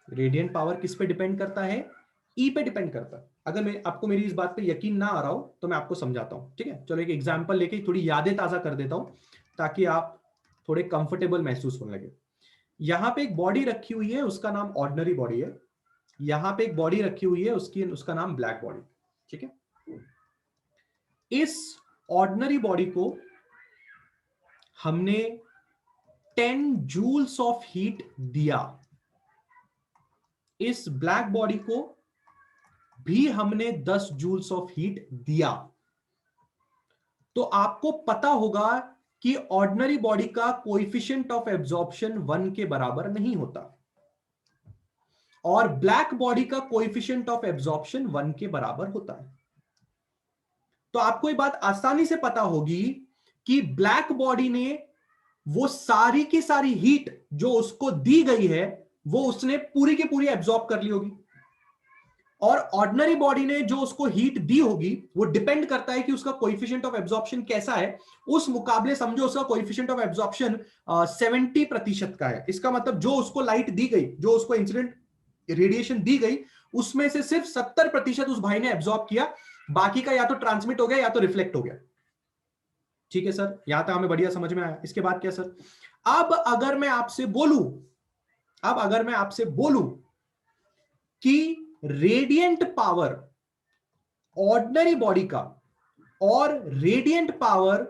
Radiant power किस पे डिपेंड करता है? ई पे डिपेंड करता है। अगर मैं आपको मेरी इस बात पे यकीन ना आ रहा हो तो मैं आपको समझाता हूं, ठीक है? चलो एक एग्जांपल लेके थोड़ी यादें ताजा कर देता हूं ताकि आप थोड़े कंफर्टेबल महसूस होने लगे। यहां पे एक बॉडी रखी हुई है, उसका नाम ऑर्डिनरी बॉडी है। यहां पे एक बॉडी रखी हुई है, उसका नाम ब्लैक बॉडी, ठीक है? इस ऑर्डिनरी बॉडी को हमने 10 जूल्स ऑफ हीट दिया, इस ब्लैक बॉडी को भी हमने 10 जूल्स ऑफ हीट दिया। तो आपको पता होगा कि ऑर्डिनरी बॉडी का कोएफिशिएंट ऑफ एब्जॉर्प्शन 1 के बराबर नहीं होता और ब्लैक बॉडी का कोएफिशिएंट ऑफ एब्जॉर्प्शन 1 के बराबर होता है। तो आपको ये बात आसानी से पता होगी कि ब्लैक बॉडी ने वो सारी की सारी हीट जो उसको दी गई है वो उसने पूरी की पूरी एब्जॉर्ब कर ली होगी, और ऑर्डिनरी बॉडी ने जो उसको हीट दी होगी वो डिपेंड करता है कि उसका कोएफिशिएंट ऑफ एब्जॉर्प्शन कैसा है। उस मुकाबले समझो उसका कोएफिशिएंट ऑफ एब्जॉर्प्शन 70% का है। इसका मतलब जो उसको लाइट दी गई, जो उसको इंसिडेंट रेडिएशन दी गई, उसमें से सिर्फ 70% उस भाई ने एब्जॉर्ब किया, बाकी का या तो ट्रांसमिट हो गया या तो रिफ्लेक्ट हो गया। ठीक है सर, यहां तक हमें बढ़िया समझ में आया। इसके बाद क्या सर? अब अगर मैं आपसे बोलूं, अब अगर मैं आपसे बोलूं कि रेडिएंट पावर ऑर्डिनरी बॉडी का और रेडिएंट पावर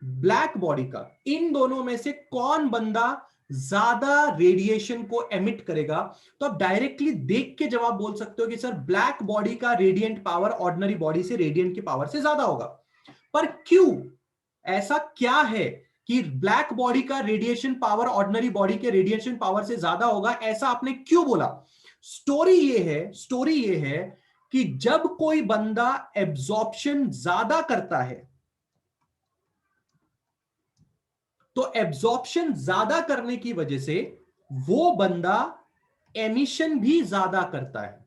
ब्लैक बॉडी का, इन दोनों में से कौन बंदा ज्यादा रेडिएशन को एमिट करेगा, तो आप डायरेक्टली देख के जवाब बोल सकते हो कि सर ब्लैक बॉडी का रेडिएंट पावर ऑर्डिनरी बॉडी से रेडिएंट की पावर से ज्यादा होगा। पर क्यों? ऐसा क्या है कि ब्लैक बॉडी का रेडिएशन पावर ऑर्डिनरी बॉडी के रेडिएशन पावर से ज्यादा होगा? ऐसा आपने क्यों बोला? स्टोरी ये है कि जब कोई बंदा एब्जॉर्प्शन ज्यादा करता है तो एब्जॉर्प्शन ज्यादा करने की वजह से वो बंदा एमिशन भी ज्यादा करता है।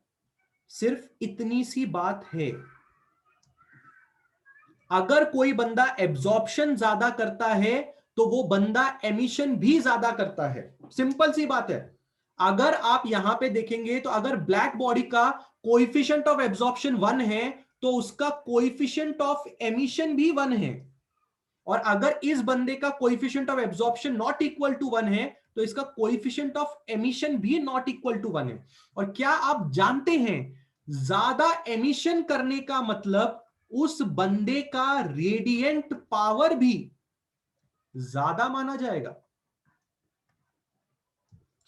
सिर्फ इतनी सी बात है। अगर कोई बंदा एब्जॉर्प्शन ज्यादा करता है तो वो बंदा एमिशन भी ज्यादा करता है। सिंपल सी बात है। अगर आप यहां पे देखेंगे तो अगर ब्लैक बॉडी का कोएफिशिएंट ऑफ एब्जॉर्प्शन 1 है तो उसका कोएफिशिएंट ऑफ एमिशन भी 1 है, और अगर इस बंदे का coefficient of absorption not equal to 1 है तो इसका कोएफिशिएंट ऑफ एमिशन भी नॉट इक्वल टू 1 है। और क्या आप जानते हैं, ज्यादा एमिशन करने का मतलब उस बंदे का रेडिएंट पावर भी ज्यादा माना जाएगा।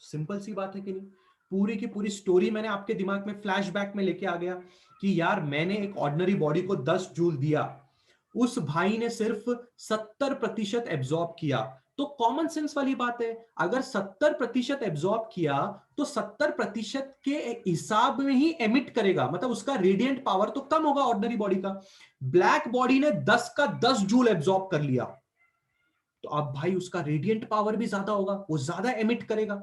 सिंपल सी बात है कि नहीं? पूरी की पूरी स्टोरी मैंने आपके दिमाग में फ्लैशबैक में लेके आ गया कि यार मैंने एक ऑर्डिनरी बॉडी को 10 जूल दिया, उस भाई ने सिर्फ 70% एब्जॉर्ब किया। तो कॉमन सेंस वाली बात है, अगर 70% एब्जॉर्ब किया तो 70% के हिसाब में ही एमिट करेगा, मतलब उसका रेडिएंट पावर तो कम होगा ऑर्डिनरी बॉडी का। ब्लैक बॉडी ने 10 का 10 जूल एब्जॉर्ब कर लिया तो अब भाई उसका रेडिएंट पावर भी ज्यादा होगा, वो ज्यादा एमिट करेगा।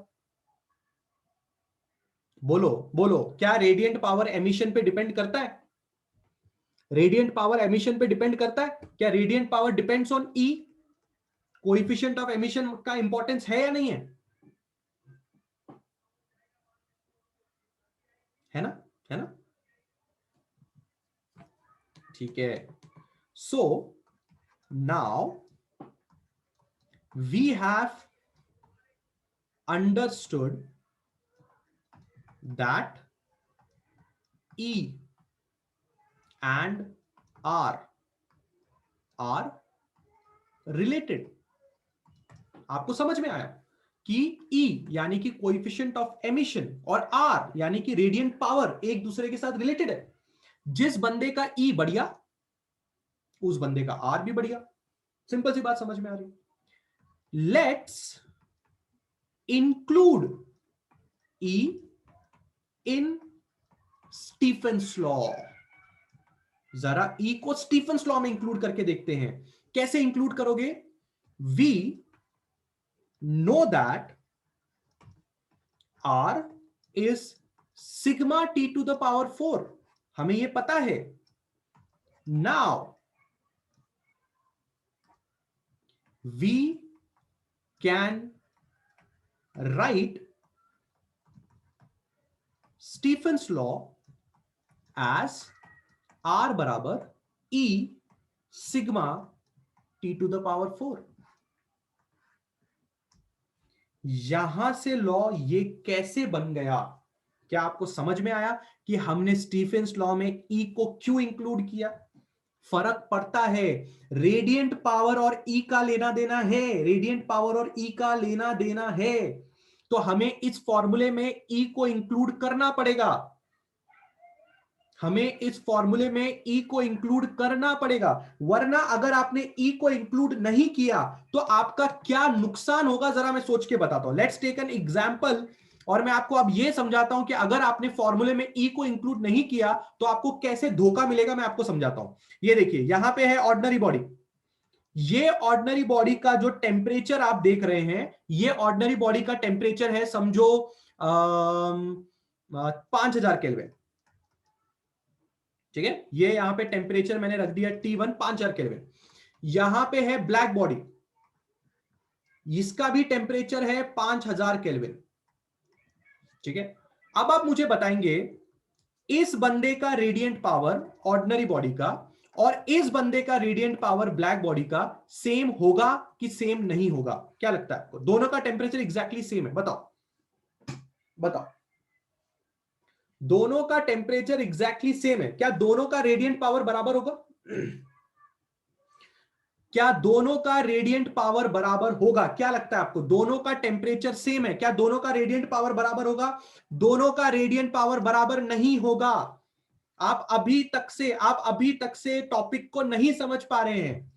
बोलो बोलो, क्या रेडिएंट पावर एमिशन पे डिपेंड करता है? रेडिएंट पावर एमिशन पे डिपेंड करता है क्या? Radiant power depends on E. Coefficient of emission का इंपॉर्टेंस है या नहीं है? है ना? है ना? ठीक है। So now we have understood that E and R are related। आपको समझ में आया कि E यानी कि कोएफिशिएंट ऑफ एमिशन और R यानी कि रेडिएंट पावर एक दूसरे के साथ रिलेटेड है। जिस बंदे का E बढ़िया उस बंदे का R भी बढ़िया। सिंपल सी बात समझ में आ रही? Let's include E in Stefan's law. जरा E को स्टीफेंस लॉ में इंक्लूड करके देखते हैं। कैसे इंक्लूड करोगे? We know that R is sigma t to the power 4, हमें ये पता है. Now we can write Stephen's law as R बराबर E sigma t to the power 4. यहां से लॉ ये कैसे बन गया? क्या आपको समझ में आया कि हमने स्टीफेंस लॉ में ई को क्यों इंक्लूड किया? फर्क पड़ता है, रेडियंट पावर और ई का लेना देना है, रेडियंट पावर और ई का लेना देना है, तो हमें इस फॉर्मूले में ई को इंक्लूड करना पड़ेगा, हमें इस फॉर्मूले में ई को इंक्लूड करना पड़ेगा. वरना अगर आपने ई को इंक्लूड नहीं किया तो आपका क्या नुकसान होगा, जरा मैं सोच के बताता हूं. लेट्स टेक एन एग्जांपल, और मैं आपको अब यह समझाता हूं कि अगर आपने फॉर्मूले में ई को इंक्लूड नहीं किया तो आपको कैसे धोखा मिलेगा. मैं आपको समझाता हूं. ये देखिए, यहां पे है ऑर्डिनरी बॉडी. ये ऑर्डिनरी बॉडी का जो टेम्परेचर आप देख रहे हैं, ये ऑर्डिनरी बॉडी का टेम्परेचर है, समझो 5000 केल्विन. ठीक है, ये यहां पे टेम्परेचर मैंने रख दिया T1 5000 केल्विन. यहां पे है ब्लैक बॉडी, इसका भी टेम्परेचर है 5000 केल्विन. ठीक है, अब आप मुझे बताएंगे इस बंदे का रेडिएंट पावर ऑर्डिनरी बॉडी का और इस बंदे का रेडिएंट पावर ब्लैक बॉडी का सेम होगा कि सेम नहीं होगा? क्या लगता है आपको? दोनों का टेम्परेचर एग्जैक्टली सेम है, बताओ बताओ. दोनों का टेम्परेचर एग्जैक्टली सेम है, क्या दोनों का रेडिएंट पावर बराबर होगा? क्या दोनों का रेडिएंट पावर बराबर होगा? क्या लगता है आपको? दोनों का टेम्परेचर सेम है, क्या दोनों का रेडिएंट पावर बराबर होगा? दोनों का रेडिएंट पावर बराबर नहीं होगा. आप अभी तक से टॉपिक को नहीं समझ पा रहे हैं.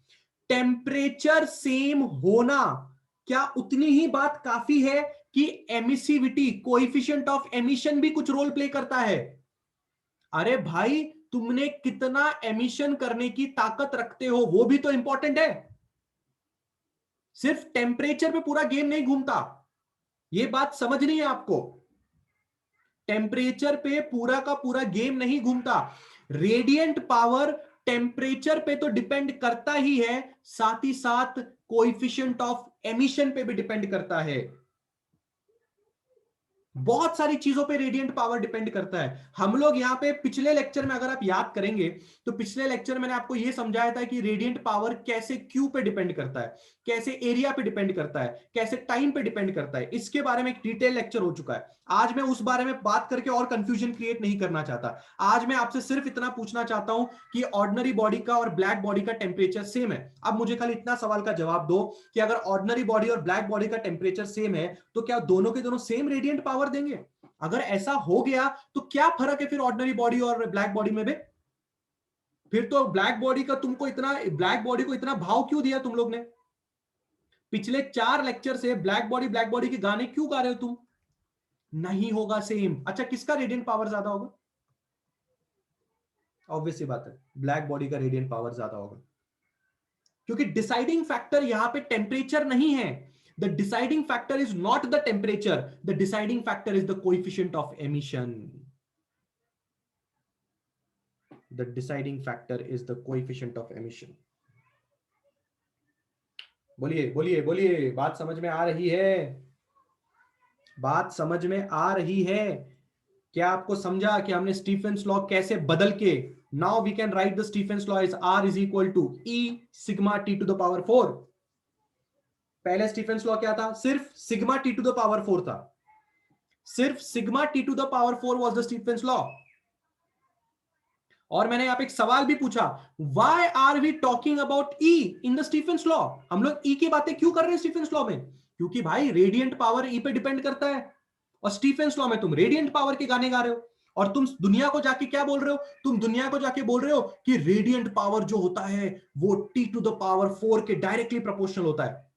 टेम्परेचर सेम होना, क्या उतनी ही बात काफी है कि एमिसिविटी, कोएफिशिएंट ऑफ एमिशन भी कुछ रोल प्ले करता है? अरे भाई, तुमने कितना एमिशन करने की ताकत रखते हो वो भी तो इंपॉर्टेंट है. सिर्फ टेम्परेचर पे पूरा गेम नहीं घूमता, ये बात समझनी है आपको. टेम्परेचर पे पूरा का पूरा गेम नहीं घूमता. रेडिएंट पावर टेम्परेचर पे तो डिपेंड करता ही है, साथ ही साथ कोएफिशिएंट ऑफ एमिशन पे भी डिपेंड करता है. बहुत सारी चीजों पे रेडिएंट पावर डिपेंड करता है. हम लोग यहां पे पिछले लेक्चर में अगर आप याद करेंगे तो पिछले लेक्चर में मैंने आपको यह समझाया था कि रेडिएंट पावर कैसे क्यू पे डिपेंड करता है, कैसे एरिया पे डिपेंड करता है, कैसे टाइम पे डिपेंड करता है. इसके बारे में एक डिटेल लेक्चर हो चुका है. आज मैं उस बारे में बात करके और कंफ्यूजन क्रिएट नहीं करना चाहता. आज मैं आपसे सिर्फ इतना पूछना चाहता हूं कि ऑर्डिनरी बॉडी का और ब्लैक बॉडी का टेम्परेचर सेम है. अब मुझे खाली इतना सवाल का जवाब दो कि अगर ऑर्डिनरी बॉडी और ब्लैक बॉडी का टेम्परेचर सेम है तो क्या दोनों के दोनों सेम रेडिएंट पावर देंगे? अगर ऐसा हो गया तो क्या फर्क है फिर ऑर्डिनरी बॉडी और ब्लैक बॉडी में भी? फिर तो ब्लैक बॉडी को इतना भाव क्यों दिया तुम लोग ने? पिछले 4 लेक्चर से ब्लैक बॉडी के गाने क्यों गा रहे हो तुम? नहीं होगा सेम. अच्छा, किसका रेडिएंट पावर ज्यादा होगा? ऑब्वियस सी बात है, ब्लैक बॉडी का रेडिएंट पावर ज्यादा होगा, क्योंकि डिसाइडिंग फैक्टर यहां पे टेम्परेचर नहीं है. The deciding factor is not the temperature. The deciding factor is the coefficient of emission. The deciding factor is the coefficient of emission. बोलिए बोलिए बोलिए, बात समझ में आ रही है? बात समझ में आ रही है? क्या आपको समझा कि हमने स्टीफेंस लॉ कैसे बदल के, now we can write the Stefan's law is R is equal to E sigma T to the power 4. पहले स्टीफेंस लॉ क्या था? सिर्फ sigma T to the power 4 था. सिर्फ sigma T to the power 4 was the Stefan's law. और मैंने यहां पे एक सवाल भी पूछा, why are we talking about E in the Stefan's law? हम लोग E की बातें क्यों कर रहे हैं स्टीफेंस लॉ में? क्योंकि भाई रेडिएंट पावर E पे डिपेंड करता है, और स्टीफेंस लॉ में तुम रेडिएंट पावर के गाने गा रहे हो. और तुम दुनिया को जाके क्या बोल रहे हो? तुम दुनिया को जाके बोल रहे हो कि रेडिएंट पावर जो होता है वो T टू द पावर 4 के डायरेक्टली प्रोपोर्शनल होता है.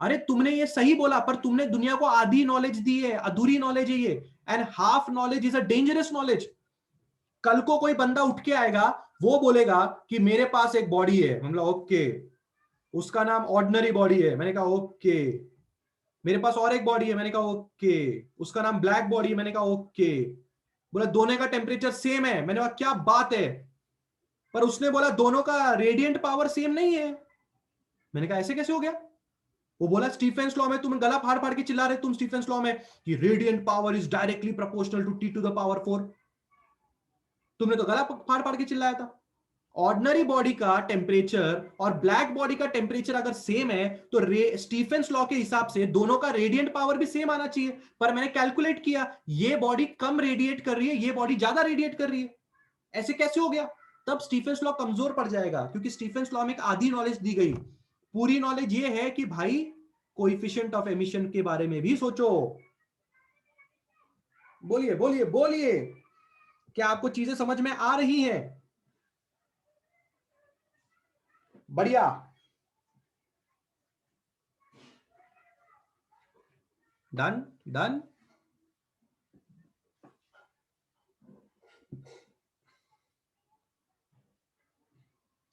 अरे तुमने ये सही बोला, पर तुमने दुनिया को आधी नॉलेज दी है, अधूरी नॉलेज है ये. And half knowledge is a dangerous knowledge. कल को कोई बंदा उठ के आएगा, वो बोलेगा कि मेरे पास एक बॉडी है, हम लोग ओके, उसका नाम ऑर्डिनरी बॉडी है। मैंने कहा ओके। मेरे पास और एक बॉडी है, मैंने कहा ओके, उसका नाम ब्लैक बॉडी है। मैंने कहा ओके। बोला दोनों का टेम्परेचर सेम है। मैंने कहा क्या बात है, पर उसने बोला दोनों का रेडिएंट पावर सेम नहीं है। मैंने कहा ऐसे कैसे हो गया? वो बोला स्टीफेंस लॉ में, तुम गला फाड़ फाड़ के चिल्ला रहे तुम स्टीफेंस लॉ में कि radiant power is directly proportional to T to the power 4। तुमने तो गला फाड़ फाड़ के चिल्लाया था। ऑर्डिनरी बॉडी का टेम्परेचर और ब्लैक बॉडी का टेम्परेचर अगर सेम है तो स्टीफेंस लॉ के हिसाब से दोनों का रेडिएंट पावर भी सेम आना चाहिए। पर मैंने कैलकुलेट किया, ये बॉडी कम रेडिएट कर रही है, ये बॉडी ज्यादा रेडिएट कर रही है। ऐसे कैसे हो गया? तब स्टीफेंस लॉ कमजोर पड़ जाएगा, क्योंकि स्टीफेंस लॉ में एक आधी नॉलेज दी गई। पूरी नॉलेज ये है कि भाई कोएफिशिएंट ऑफ एमिशन के बारे में भी सोचो। बोलिए बोलिए बोलिए, क्या आपको चीजें समझ में आ रही हैं? बढ़िया। Done done.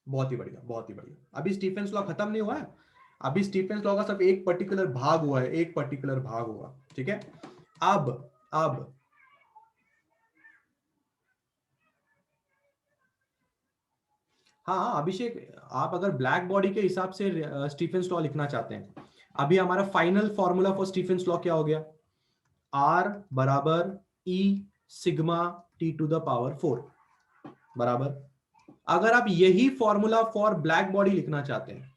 बहुत ही बढ़िया, बहुत ही बढ़िया। अभी स्टीफेंस लॉ खत्म नहीं हुआ है, अभी स्टीफेंस लॉ का सब एक पर्टिकुलर भाग हुआ है, एक पर्टिकुलर भाग हुआ। ठीक है। अब हाँ अभिषेक, आप अगर ब्लैक बॉडी के हिसाब से स्टीफेंस लॉ लिखना चाहते हैं, अभी हमारा final formula for Stefan's law क्या हो गया? R बराबर E sigma T to the power 4 बराबर। अगर आप यही फॉर्मूला फॉर ब्लैक बॉडी लिखना चाहते हैं,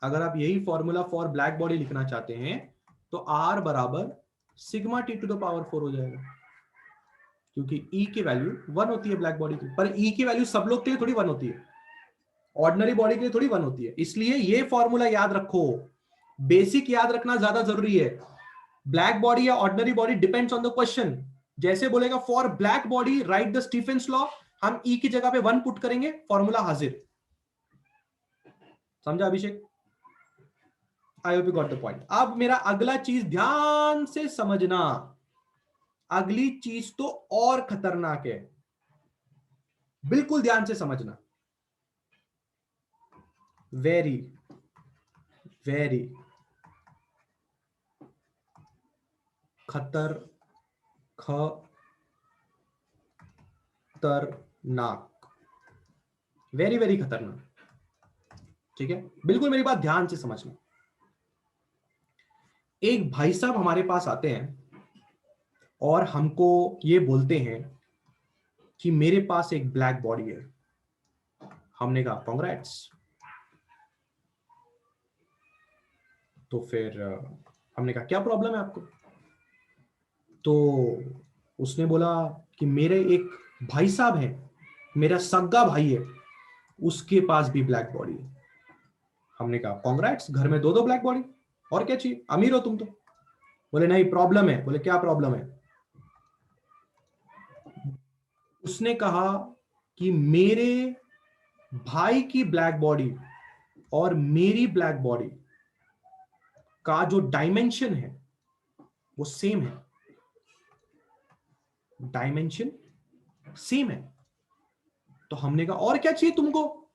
अगर आप यही फॉर्मूला फॉर ब्लैक बॉडी लिखना चाहते हैं, तो R बराबर sigma T to the power 4 हो जाएगा, क्योंकि E की वैल्यू 1 होती है ब्लैक बॉडी की। पर E की वैल्यू सब लोग के लिए थोड़ी 1 होती है, ऑर्डिनरी बॉडी के लिए थोड़ी 1 होती है। इसलिए ये फॉर्मूला याद रखो, बेसिक याद रखना ज्यादा जरूरी है। ब्लैक बॉडी या ordinary body depends on the question. जैसे बोलेगा for black body right the Stefan's law, हम ई की जगह पे 1 पुट करेंगे, फॉर्मूला हाजिर। समझा Abhishek? I hope you got the point. अब मेरा अगला चीज ध्यान से समझना, अगली चीज तो और खतरनाक है, बिल्कुल ध्यान से समझना। वेरी वेरी खतरनाक, वेरी वेरी खतरनाक। ठीक है, बिल्कुल मेरी बात ध्यान से समझना। एक भाई साहब हमारे पास आते हैं और हमको ये बोलते हैं कि मेरे पास एक ब्लैक बॉडी है। हमने कहा कांग्रेट्स। तो फिर हमने कहा क्या प्रॉब्लम है आपको? तो उसने बोला कि मेरे एक भाई साहब हैं, मेरा सगा भाई है, उसके पास भी ब्लैक बॉडी है। हमने कहा कांग्रेट्स, घर में दो दो ब्लैक बॉडी, और क्या चाहिए, अमीर हो तुम तो। बोले नहीं प्रॉब्लम है। बोले क्या प्रॉब्लम है? उसने कहा कि मेरे भाई की ब्लैक बॉडी और मेरी ब्लैक बॉडी का जो डायमेंशन है वो सेम है, डायमेंशन सेम है। तो हमने कहा और क्या चाहिए तुमको?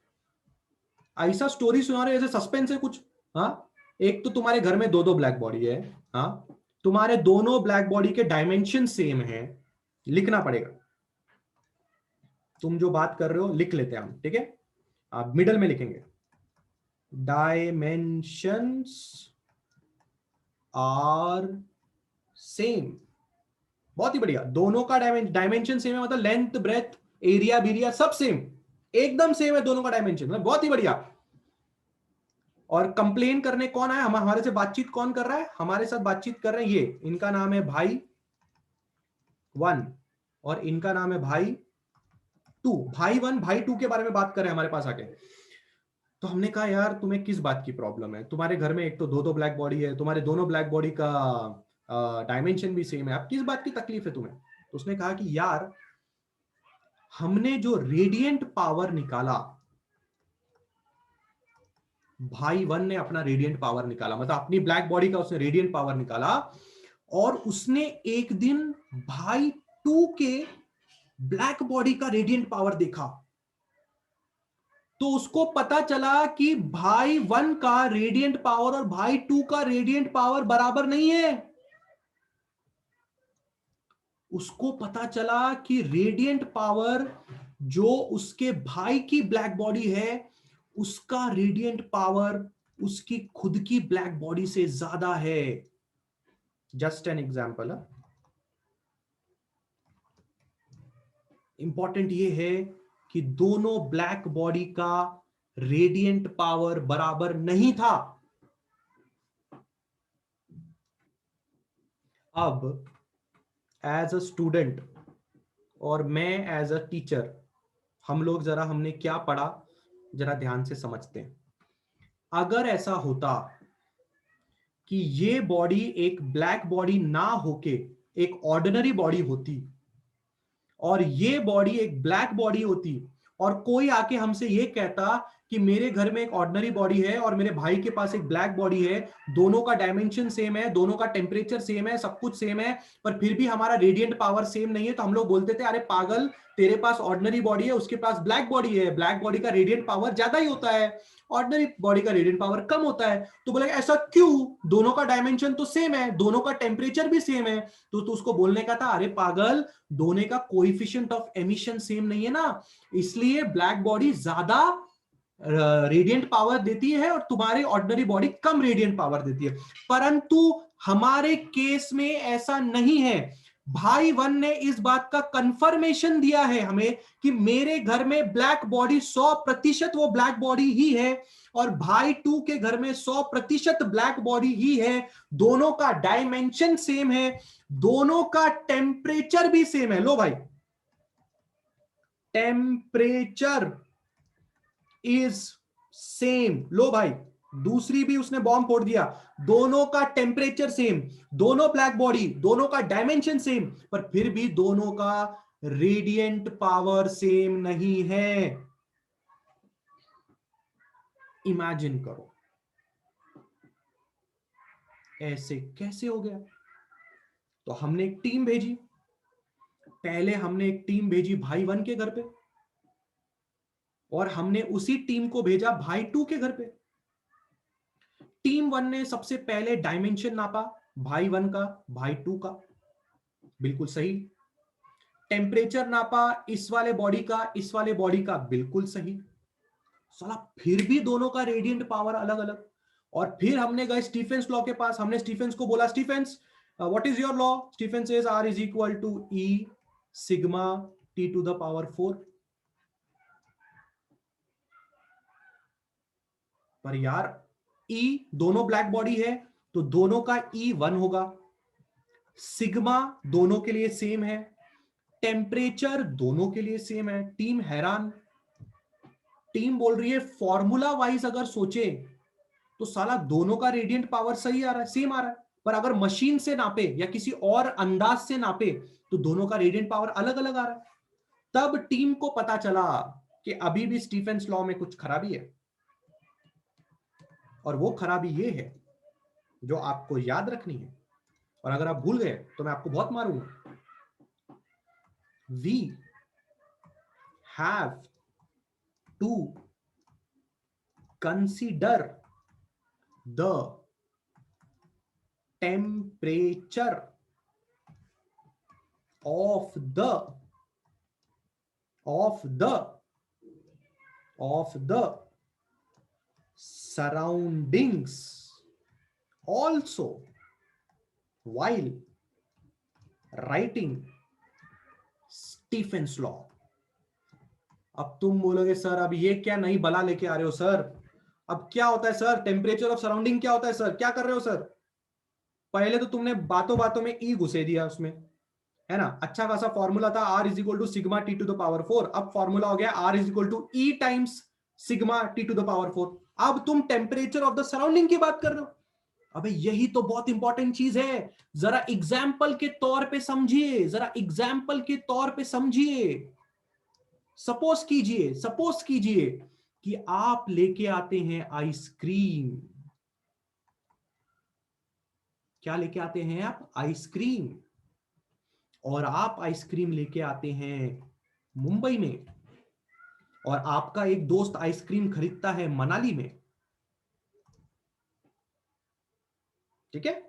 ऐसा स्टोरी सुना रहे जैसे सस्पेंस है कुछ। हाँ, एक तो तुम्हारे घर में दो दो ब्लैक बॉडी है, हाँ, तुम्हारे दोनों ब्लैक बॉडी के डायमेंशन सेम है, लिखना पड़ेगा। तुम जो बात कर रहे हो लिख लेते हैं हम, ठीक है? आप मिडल में लिखेंगे डायमेंशंस आर सेम। बहुत ही बढ़िया, दोनों का डायमेंशन सेम है, मतलब लेंथ ब्रेथ एरिया बीरिया सब सेम, एकदम सेम है दोनों का डायमेंशन, मतलब बहुत ही बढ़िया। और कंप्लेन करने कौन आया? हमारे से बातचीत कौन कर रहा है? हमारे साथ बातचीत कर रहे हैं ये, इनका नाम है भाई 1 और इनका नाम है भाई 2। भाई 1 भाई 2 के बारे में बात कर रहे हैं हमारे पास आके। तो हमने कहा यार तुम्हें किस बात की प्रॉब्लम है? तुम्हारे घर में एक तो दो दो ब्लैक बॉडी है, तुम्हारे दोनों ब्लैक बॉडी का डायमेंशन भी सेम है, अब किस बात की तकलीफ है तुम्हें? तो उसने कहा कि यार हमने जो रेडिएंट पावर निकाला, भाई 1 ने अपना रेडिएंट पावर निकाला, मतलब अपनी ब्लैक बॉडी का उसने रेडिएंट पावर निकाला, और उसने एक दिन भाई 2 के ब्लैक बॉडी का रेडिएंट पावर देखा। तो उसको पता चला कि भाई 1 का रेडियंट पावर और भाई 2 का रेडियंट पावर बराबर नहीं है। उसको पता चला कि रेडियंट पावर जो उसके भाई की ब्लैक बॉडी है, उसका रेडियंट पावर उसकी खुद की ब्लैक बॉडी से ज्यादा है। Just an example. इंपॉर्टेंट ये है कि दोनों ब्लैक बॉडी का रेडियंट पावर बराबर नहीं था। अब एज अ स्टूडेंट और मैं एज अ टीचर, हम लोग जरा हमने क्या पढ़ा जरा ध्यान से समझते हैं। अगर ऐसा होता कि ये बॉडी एक ब्लैक बॉडी ना होके एक ऑर्डिनरी बॉडी होती और ये बॉडी एक ब्लैक बॉडी होती, और कोई आके हमसे ये कहता कि मेरे घर में एक ऑर्डिनरी बॉडी है और मेरे भाई के पास एक ब्लैक बॉडी है, दोनों का डायमेंशन सेम है, दोनों का टेम्परेचर सेम है, सब कुछ सेम है, पर फिर भी हमारा रेडियंट पावर सेम नहीं है, तो हम लोग बोलते थे अरे पागल, तेरे पास ऑर्डिनरी बॉडी है, उसके पास ब्लैक बॉडी है, ब्लैक बॉडी का रेडियंट पावर ज्यादा ही होता है, ऑर्डिनरी बॉडी का रेडियंट पावर कम होता है। तो बोले ऐसा क्यों, दोनों का डायमेंशन तो सेम है, दोनों का टेम्परेचर भी सेम है। तो उसको बोलने का था अरे पागल, दोनों का कोएफिशिएंट ऑफ एमिशन सेम नहीं है ना, इसलिए ब्लैक बॉडी ज्यादा रेडियंट पावर देती है और तुम्हारी ऑर्डिनरी बॉडी कम रेडियंट पावर देती है। परंतु हमारे केस में ऐसा नहीं है। भाई 1 ने इस बात का कंफर्मेशन दिया है हमें कि मेरे घर में ब्लैक बॉडी 100% वो ब्लैक बॉडी ही है, और भाई 2 के घर में 100% ब्लैक बॉडी ही है। दोनों का डायमेंशन सेम है, दोनों का टेम्परेचर भी सेम है। लो भाई, टेम्परेचर इज सेम। लो भाई, दूसरी भी उसने बॉम्ब फोड़ दिया, दोनों का टेम्परेचर सेम, दोनों ब्लैक बॉडी, दोनों का डायमेंशन सेम, पर फिर भी दोनों का रेडियंट पावर सेम नहीं है। इमेजिन करो, ऐसे कैसे हो गया? तो हमने एक टीम भेजी, पहले हमने एक टीम भेजी भाई 1 के घर पे, और हमने उसी टीम को भेजा भाई 2 के घर पे। टीम 1 ने सबसे पहले डायमेंशन नापा, भाई 1 का, भाई 2 का, बिल्कुल सही। टेम्परेचर नापा, इस वाले बॉडी का, इस वाले बॉडी का, बिल्कुल सही। साला फिर भी दोनों का रेडियंट पावर अलग अलग। और फिर हमने गए स्टीफेंस लॉ के पास, हमने स्टीफेंस को बोला Stefan's what is your law? Stefan's says R is equal to E sigma T to the power 4। पर यार E दोनों ब्लैक बॉडी है तो दोनों का E 1 होगा, सिग्मा दोनों के लिए सेम है, टेम्परेचर दोनों के लिए सेम है। टीम हैरान, टीम बोल रही है फॉर्मूला वाइज अगर सोचे तो साला दोनों का रेडियंट पावर सही आ रहा है, सेम आ रहा है, पर अगर मशीन से नापे या किसी और अंदाज से नापे तो दोनों का रेडियंट पावर अलग अलग आ रहा है। तब टीम को पता चला कि अभी भी स्टीफेंस लॉ में कुछ खराबी है, और वो खराबी ये है जो आपको याद रखनी है, और अगर आप भूल गए तो मैं आपको बहुत मारूंगा। We have to consider the temperature of the surroundings also while writing Stephen's law। अब तुम बोलोगे सर अब ये क्या नई बला लेके आ रहे हो सर, अब क्या होता है सर, टेम्परेचर ऑफ सराउंडिंग क्या होता है सर, क्या कर रहे हो सर? पहले तो तुमने बातों बातों में ई घुसे दिया उसमें, है ना। अच्छा खासा फॉर्मूला था R is equal to sigma T to the power 4, अब फॉर्मूला हो गया R is equal to E times sigma T to the power 4। अब तुम टेम्परेचर ऑफ द सराउंडिंग की बात कर रहे हो। अबे यही तो बहुत इंपॉर्टेंट चीज है, जरा एग्जाम्पल के तौर पे समझिए, जरा एग्जाम्पल के तौर पे समझिए। सपोज कीजिए कि आप लेके आते हैं आइसक्रीम। क्या लेके आते हैं आप? आइसक्रीम। और आप आइसक्रीम लेके आते हैं मुंबई में, और आपका एक दोस्त आइसक्रीम खरीदता है मनाली में, ठीक है,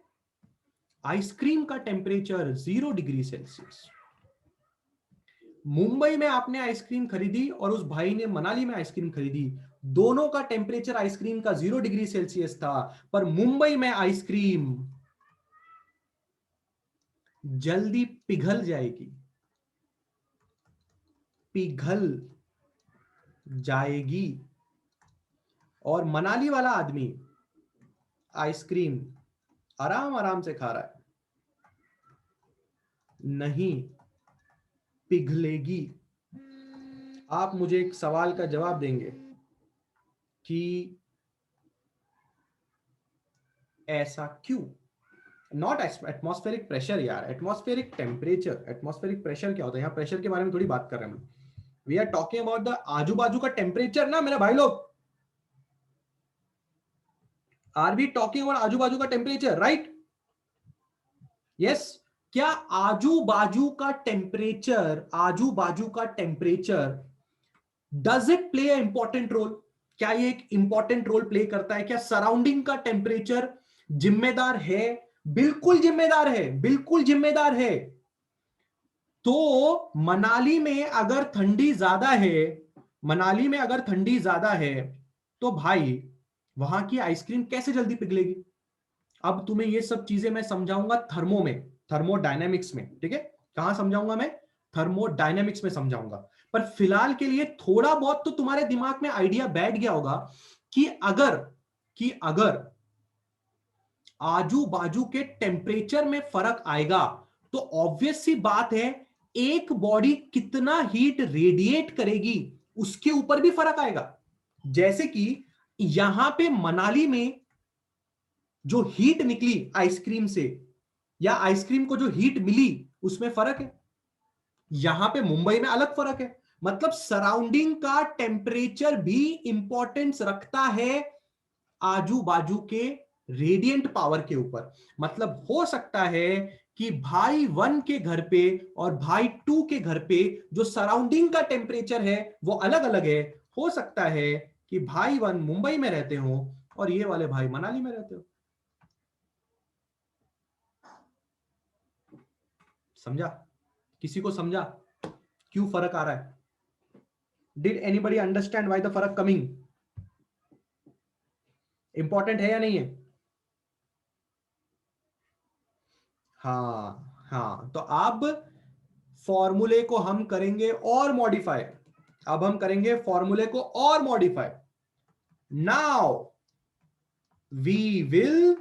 आइसक्रीम का टेम्परेचर 0 डिग्री सेल्सियस। मुंबई में आपने आइसक्रीम खरीदी और उस भाई ने मनाली में आइसक्रीम खरीदी, दोनों का टेम्परेचर आइसक्रीम का 0 डिग्री सेल्सियस था, पर मुंबई में आइसक्रीम जल्दी पिघल जाएगी, पिघल जाएगी, और मनाली वाला आदमी आइसक्रीम आराम आराम से खा रहा है, नहीं पिघलेगी। आप मुझे एक सवाल का जवाब देंगे कि ऐसा क्यों? नॉट एटमॉस्फेरिक प्रेशर यार, एटमॉस्फेरिक टेम्परेचर। एटमॉस्फेरिक प्रेशर क्या होता है? यहाँ प्रेशर के बारे में थोड़ी बात कर रहे हैं हम। We are talking about the आजू बाजू का टेम्परेचर ना मेरे भाई लोग। आर वी टॉकिंग अबाउट आजू बाजू का टेम्परेचर, राइट? यस। क्या आजू बाजू का टेम्परेचर, आजू बाजू का temperature does it play a important role? क्या ये एक इंपॉर्टेंट रोल प्ले करता है? क्या सराउंडिंग का टेम्परेचर जिम्मेदार है? बिल्कुल जिम्मेदार है, बिल्कुल जिम्मेदार है। तो मनाली में अगर ठंडी ज्यादा है, मनाली में अगर ठंडी ज्यादा है, तो भाई वहां की आइसक्रीम कैसे जल्दी पिघलेगी? अब तुम्हें ये सब चीजें मैं समझाऊंगा थर्मो में, थर्मोडायनेमिक्स में, ठीक है? कहां समझाऊंगा मैं? थर्मोडायनेमिक्स में समझाऊंगा। पर फिलहाल के लिए थोड़ा बहुत तो तुम्हारे दिमाग में आइडिया बैठ गया होगा कि अगर आजू बाजू के टेम्परेचर में फर्क आएगा तो ऑब्वियस सी बात है, एक बॉडी कितना हीट रेडिएट करेगी उसके ऊपर भी फर्क आएगा। जैसे कि यहां पे मनाली में जो हीट निकली आइसक्रीम से, या आइसक्रीम को जो हीट मिली, उसमें फर्क है। यहां पे मुंबई में अलग फर्क है। मतलब सराउंडिंग का टेम्परेचर भी इंपॉर्टेंस रखता है आजू बाजू के रेडिएंट पावर के ऊपर। मतलब हो सकता है कि भाई 1 के घर पे और भाई 2 के घर पे जो सराउंडिंग का टेम्परेचर है वो अलग अलग है। हो सकता है कि भाई 1 मुंबई में रहते हो और ये वाले भाई मनाली में रहते हो। समझा? किसी को समझा क्यों फर्क आ रहा है? Did anybody understand why the फर्क कमिंग? इंपॉर्टेंट है या नहीं है? हाँ हाँ, तो अब फॉर्मूले को हम करेंगे और मॉडिफाई। अब हम करेंगे फॉर्मूले को और modify. Now we will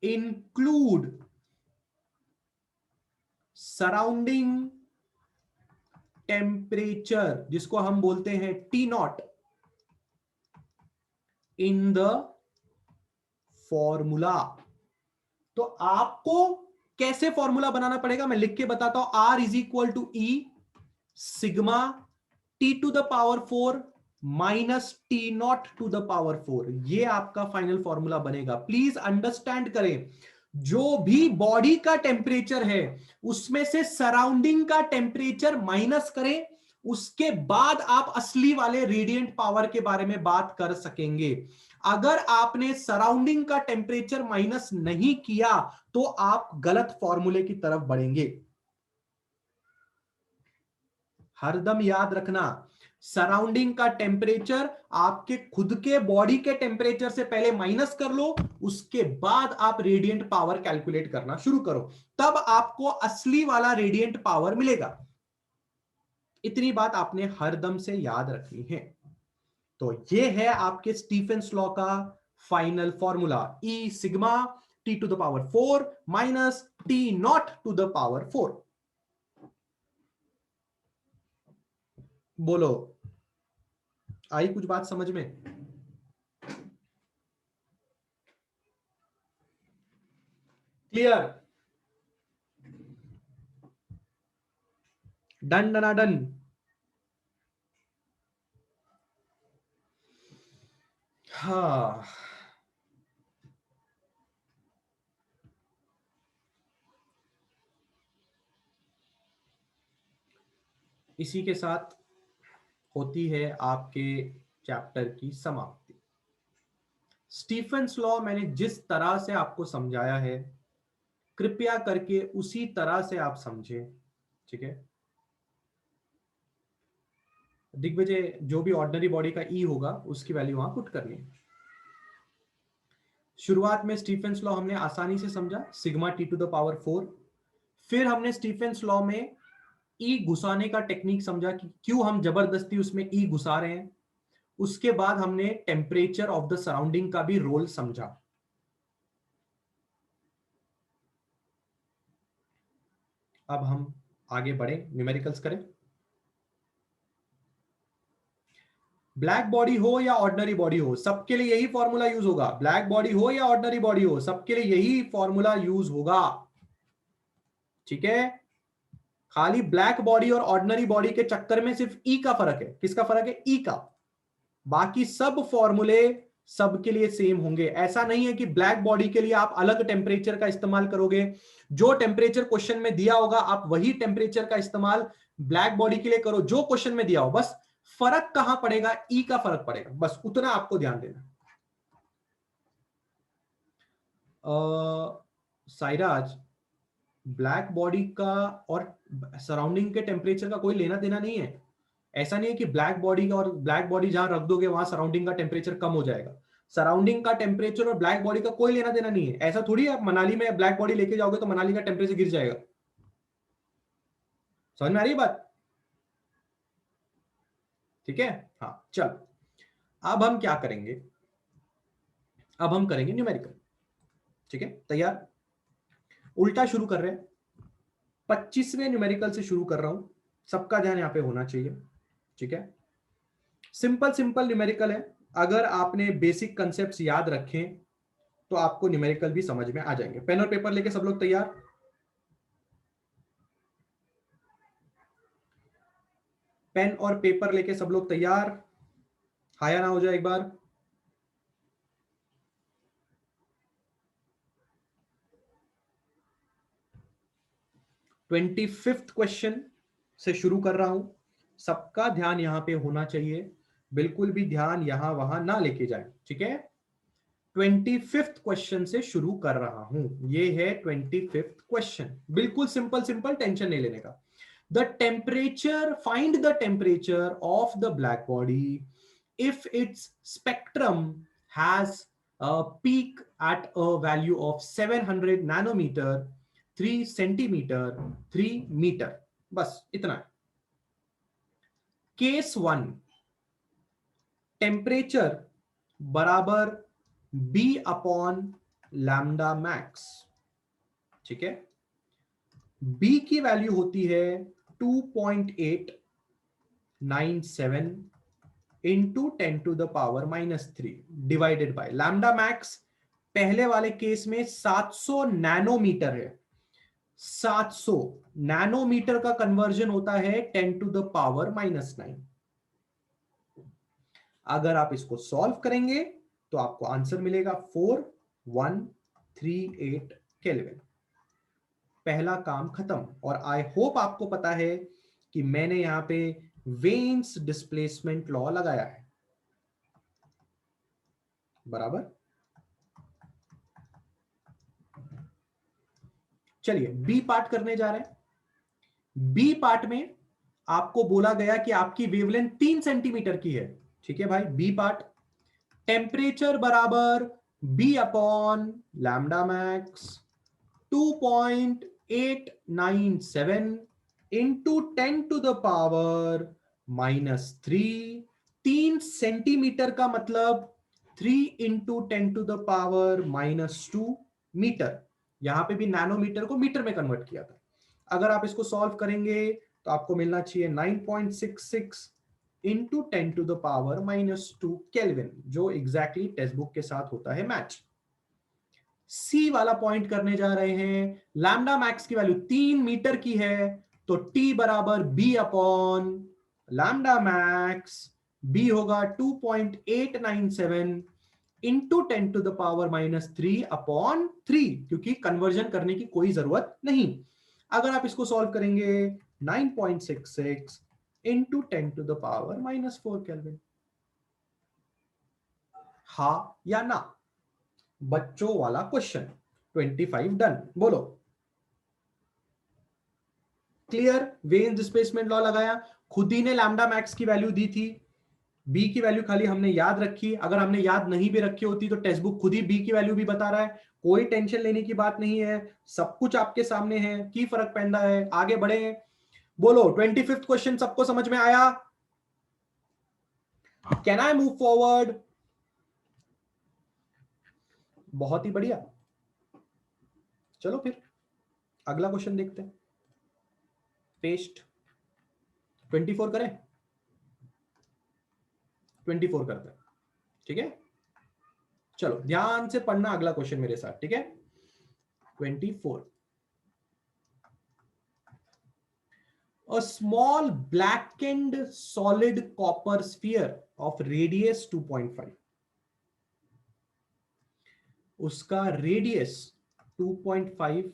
include surrounding temperature, जिसको हम बोलते हैं T naught, in the formula. तो आपको कैसे फॉर्मूला बनाना पड़ेगा मैं लिख के बताता हूं। R is equal to E sigma T to the power 4 minus T naught to the power 4। ये आपका फाइनल फॉर्मूला बनेगा। प्लीज अंडरस्टैंड करें, जो भी बॉडी का टेम्परेचर है उसमें से सराउंडिंग का टेम्परेचर माइनस करें, उसके बाद आप असली वाले रेडिएंट पावर के बारे में बात कर सकेंगे। अगर आपने सराउंडिंग का टेम्परेचर माइनस नहीं किया तो आप गलत फॉर्मूले की तरफ बढ़ेंगे। हरदम याद रखना, सराउंडिंग का टेम्परेचर आपके खुद के बॉडी के टेम्परेचर से पहले माइनस कर लो, उसके बाद आप रेडिएंट पावर कैलकुलेट करना शुरू करो, तब आपको असली वाला रेडिएंट पावर मिलेगा। इतनी बात आपने हरदम से याद रखनी है। तो ये है आपके स्टीफेंस लॉ का final formula, E sigma T to the power 4 minus T naught to the power 4। बोलो, आई कुछ बात समझ में? क्लियर? डन डना डन? हाँ, इसी के साथ होती है आपके चैप्टर की समाप्ति। स्टीफेंस लॉ मैंने जिस तरह से आपको समझाया है, कृपया करके उसी तरह से आप समझें, ठीक है। दिग्विजय, जो भी ऑर्डिनरी बॉडी का ई होगा उसकी वैल्यू वहां पुट करनी है। शुरुआत में स्टीफेंस लॉ हमने आसानी से समझा, sigma T to the power 4। फिर हमने स्टीफेंस लॉ में ई घुसाने का टेक्निक समझा कि क्यों हम जबरदस्ती उसमें ई घुसा रहे हैं। उसके बाद हमने टेम्परेचर ऑफ द सराउंडिंग का भी रोल समझा। अब हम आगे बढ़े, न्यूमेरिकल्स करें। ब्लैक बॉडी हो या ऑर्डिनरी बॉडी हो, सबके लिए यही फॉर्मूला यूज होगा। ब्लैक बॉडी हो या ऑर्डिनरी बॉडी हो, सबके लिए यही फॉर्मूला यूज होगा, ठीक है। खाली ब्लैक बॉडी और ऑर्डिनरी बॉडी के चक्कर में सिर्फ ई का फर्क है। किसका फर्क है? ई का। बाकी सब फॉर्मूले सबके लिए सेम होंगे। ऐसा नहीं है कि ब्लैक बॉडी के लिए आप अलग टेम्परेचर का इस्तेमाल करोगे। जो टेम्परेचर क्वेश्चन में दिया होगा आप वही टेम्परेचर का इस्तेमाल ब्लैक बॉडी के लिए करो जो क्वेश्चन में दिया हो। बस फर्क कहां पड़ेगा? ई का फर्क पड़ेगा, बस उतना आपको ध्यान देना। साइराज, ब्लैक बॉडी का और सराउंडिंग के टेम्परेचर का कोई लेना देना नहीं है। ऐसा नहीं है कि ब्लैक बॉडी का और ब्लैक बॉडी जहां रख दोगे वहां सराउंडिंग का टेम्परेचर कम हो जाएगा। सराउंडिंग का टेम्परेचर और ब्लैक बॉडी का कोई लेना देना नहीं है। ऐसा थोड़ी आप मनाली में ब्लैक बॉडी लेके जाओगे तो मनाली का टेम्परेचर गिर जाएगा। समझ में आ रही है बात? ठीक है, हाँ चल। अब हम क्या करेंगे? अब हम करेंगे न्यूमेरिकल, ठीक है। तैयार? उल्टा शुरू कर रहे हैं, 25वें न्यूमेरिकल से शुरू कर रहा हूं। सबका ध्यान यहां पे होना चाहिए, ठीक है। सिंपल सिंपल न्यूमेरिकल है। अगर आपने बेसिक कंसेप्ट्स याद रखें तो आपको न्यूमेरिकल भी समझ में आ जाएंगे। पेन और पेपर लेके सब लोग तैयार? पेन और पेपर लेके सब लोग तैयार? हाया ना हो जाए एक बार। ट्वेंटी फिफ्थ क्वेश्चन से शुरू कर रहा हूं। सबका ध्यान यहां पे होना चाहिए, बिल्कुल भी ध्यान यहां वहां ना लेके जाए, ठीक है। 25th क्वेश्चन से शुरू कर रहा हूं। ये है 25th क्वेश्चन, बिल्कुल सिंपल सिंपल, टेंशन नहीं लेने का। The temperature, find the temperature of the black body if its spectrum has a peak at a value of 700 nanometer, 3 centimeter, 3 meter। बस इतना है। केस 1, टेम्परेचर बराबर B अपॉन लैम्डा मैक्स, ठीक है। B की वैल्यू होती है 2.897 into 10 to the power -3 divided by lambda max. पहले वाले केस में 700 नैनोमीटर है। 700 नैनोमीटर का कन्वर्जन होता है 10 टू द पावर -9। अगर आप इसको सॉल्व करेंगे तो आपको आंसर मिलेगा 4138 केल्विन। पहला काम खत्म। और आई होप आपको पता है कि मैंने यहां पे वेन्स डिस्प्लेसमेंट लॉ लगाया है, बराबर। चलिए बी पार्ट करने जा रहे हैं। बी पार्ट में आपको बोला गया कि आपकी वेवलेंथ 3 सेंटीमीटर की है, ठीक है भाई। बी पार्ट, टेम्परेचर बराबर B upon lambda max 2.897 into 10 to the power -3। 3 centimetre का मतलब 3 into 10 to the power -2 metre. यहां पे भी नैनोमीटर को मीटर में कन्वर्ट किया था। अगर आप इसको सॉल्व करेंगे तो आपको मिलना चाहिए 9.66 into 10 to the power -2 kelvin, जो एग्जैक्टली टेक्स्ट बुक के साथ होता है मैच। सी वाला पॉइंट करने जा रहे हैं। लैम्डा मैक्स की वैल्यू 3 मीटर की है, तो टी बराबर B upon lambda max. B होगा 2.897 into 10 to the power -3 upon 3, क्योंकि कन्वर्जन करने की कोई जरूरत नहीं। अगर आप इसको सॉल्व करेंगे 9.66 into 10 to the power -4 kelvin. हा या ना? बच्चों वाला क्वेश्चन। 25 डन। बोलो। क्लियर? वेन्स डिस्प्लेसमेंट लॉ लगाया, खुद ही ने लैम्डा मैक्स की वैल्यू दी थी, बी की वैल्यू खाली हमने याद रखी। अगर हमने याद नहीं भी रखी होती तो टेक्स्ट बुक खुद ही बी की वैल्यू भी बता रहा है। कोई टेंशन लेने की बात नहीं है, सब कुछ आपके सामने है। की फर्क पैदा है? आगे बढ़े। बोलो 25th क्वेश्चन सबको समझ में आया? Can I move forward? बहुत ही बढ़िया। चलो फिर अगला क्वेश्चन देखते हैं। पेस्ट 24 करें? 24 करते हैं, ठीक है। चलो ध्यान से पढ़ना अगला क्वेश्चन मेरे साथ, ठीक है। 24। A small blackened solid copper sphere of radius 2.5, उसका रेडियस 2.5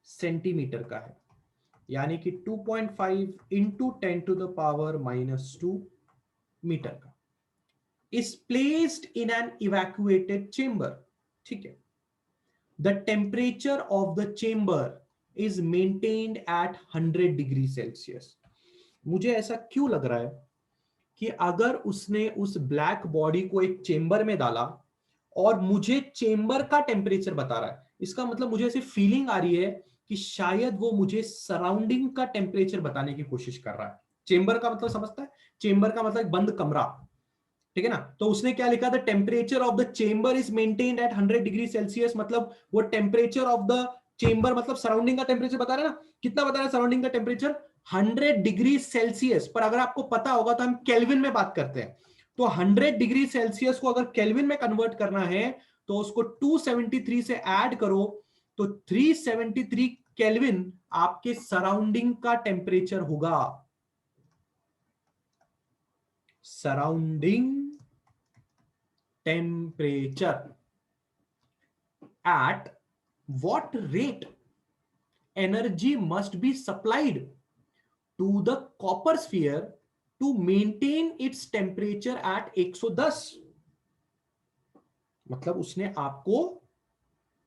सेंटीमीटर का है, यानी कि 2.5 into 10 to the power -2 metre का, is placed in an evacuated chamber, ठीक है। The temperature of the chamber is maintained at 100 degree Celsius. मुझे ऐसा क्यों लग रहा है कि अगर उसने उस ब्लैक बॉडी को एक चेंबर में डाला और मुझे चेंबर का टेम्परेचर बता रहा है, इसका मतलब मुझे ऐसी फीलिंग आ रही है कि शायद वो मुझे सराउंडिंग का टेम्परेचर बताने की कोशिश कर रहा है। चेंबर का मतलब समझता है? चेंबर का मतलब बंद कमरा, ठीक है ना। तो उसने क्या लिखा था? Temperature of the chamber is maintained eight 100 degree Celsius, मतलब वो टेम्परेचर ऑफ द चेंबर मतलब सराउंडिंग का टेम्परेचर बता रहा है ना। कितना बता रहा है सराउंडिंग का टेम्परेचर? 100 degree Celsius. पर अगर आपको पता होगा तो हम केल्विन में बात करते हैं, तो 100 डिग्री सेल्सियस को अगर केल्विन में कन्वर्ट करना है तो उसको 273 से ऐड करो, तो 373 केल्विन आपके सराउंडिंग का टेम्परेचर होगा। Surrounding temperature। At what rate energy must be supplied to the copper sphere to maintain its temperature at 110? मतलब उसने आपको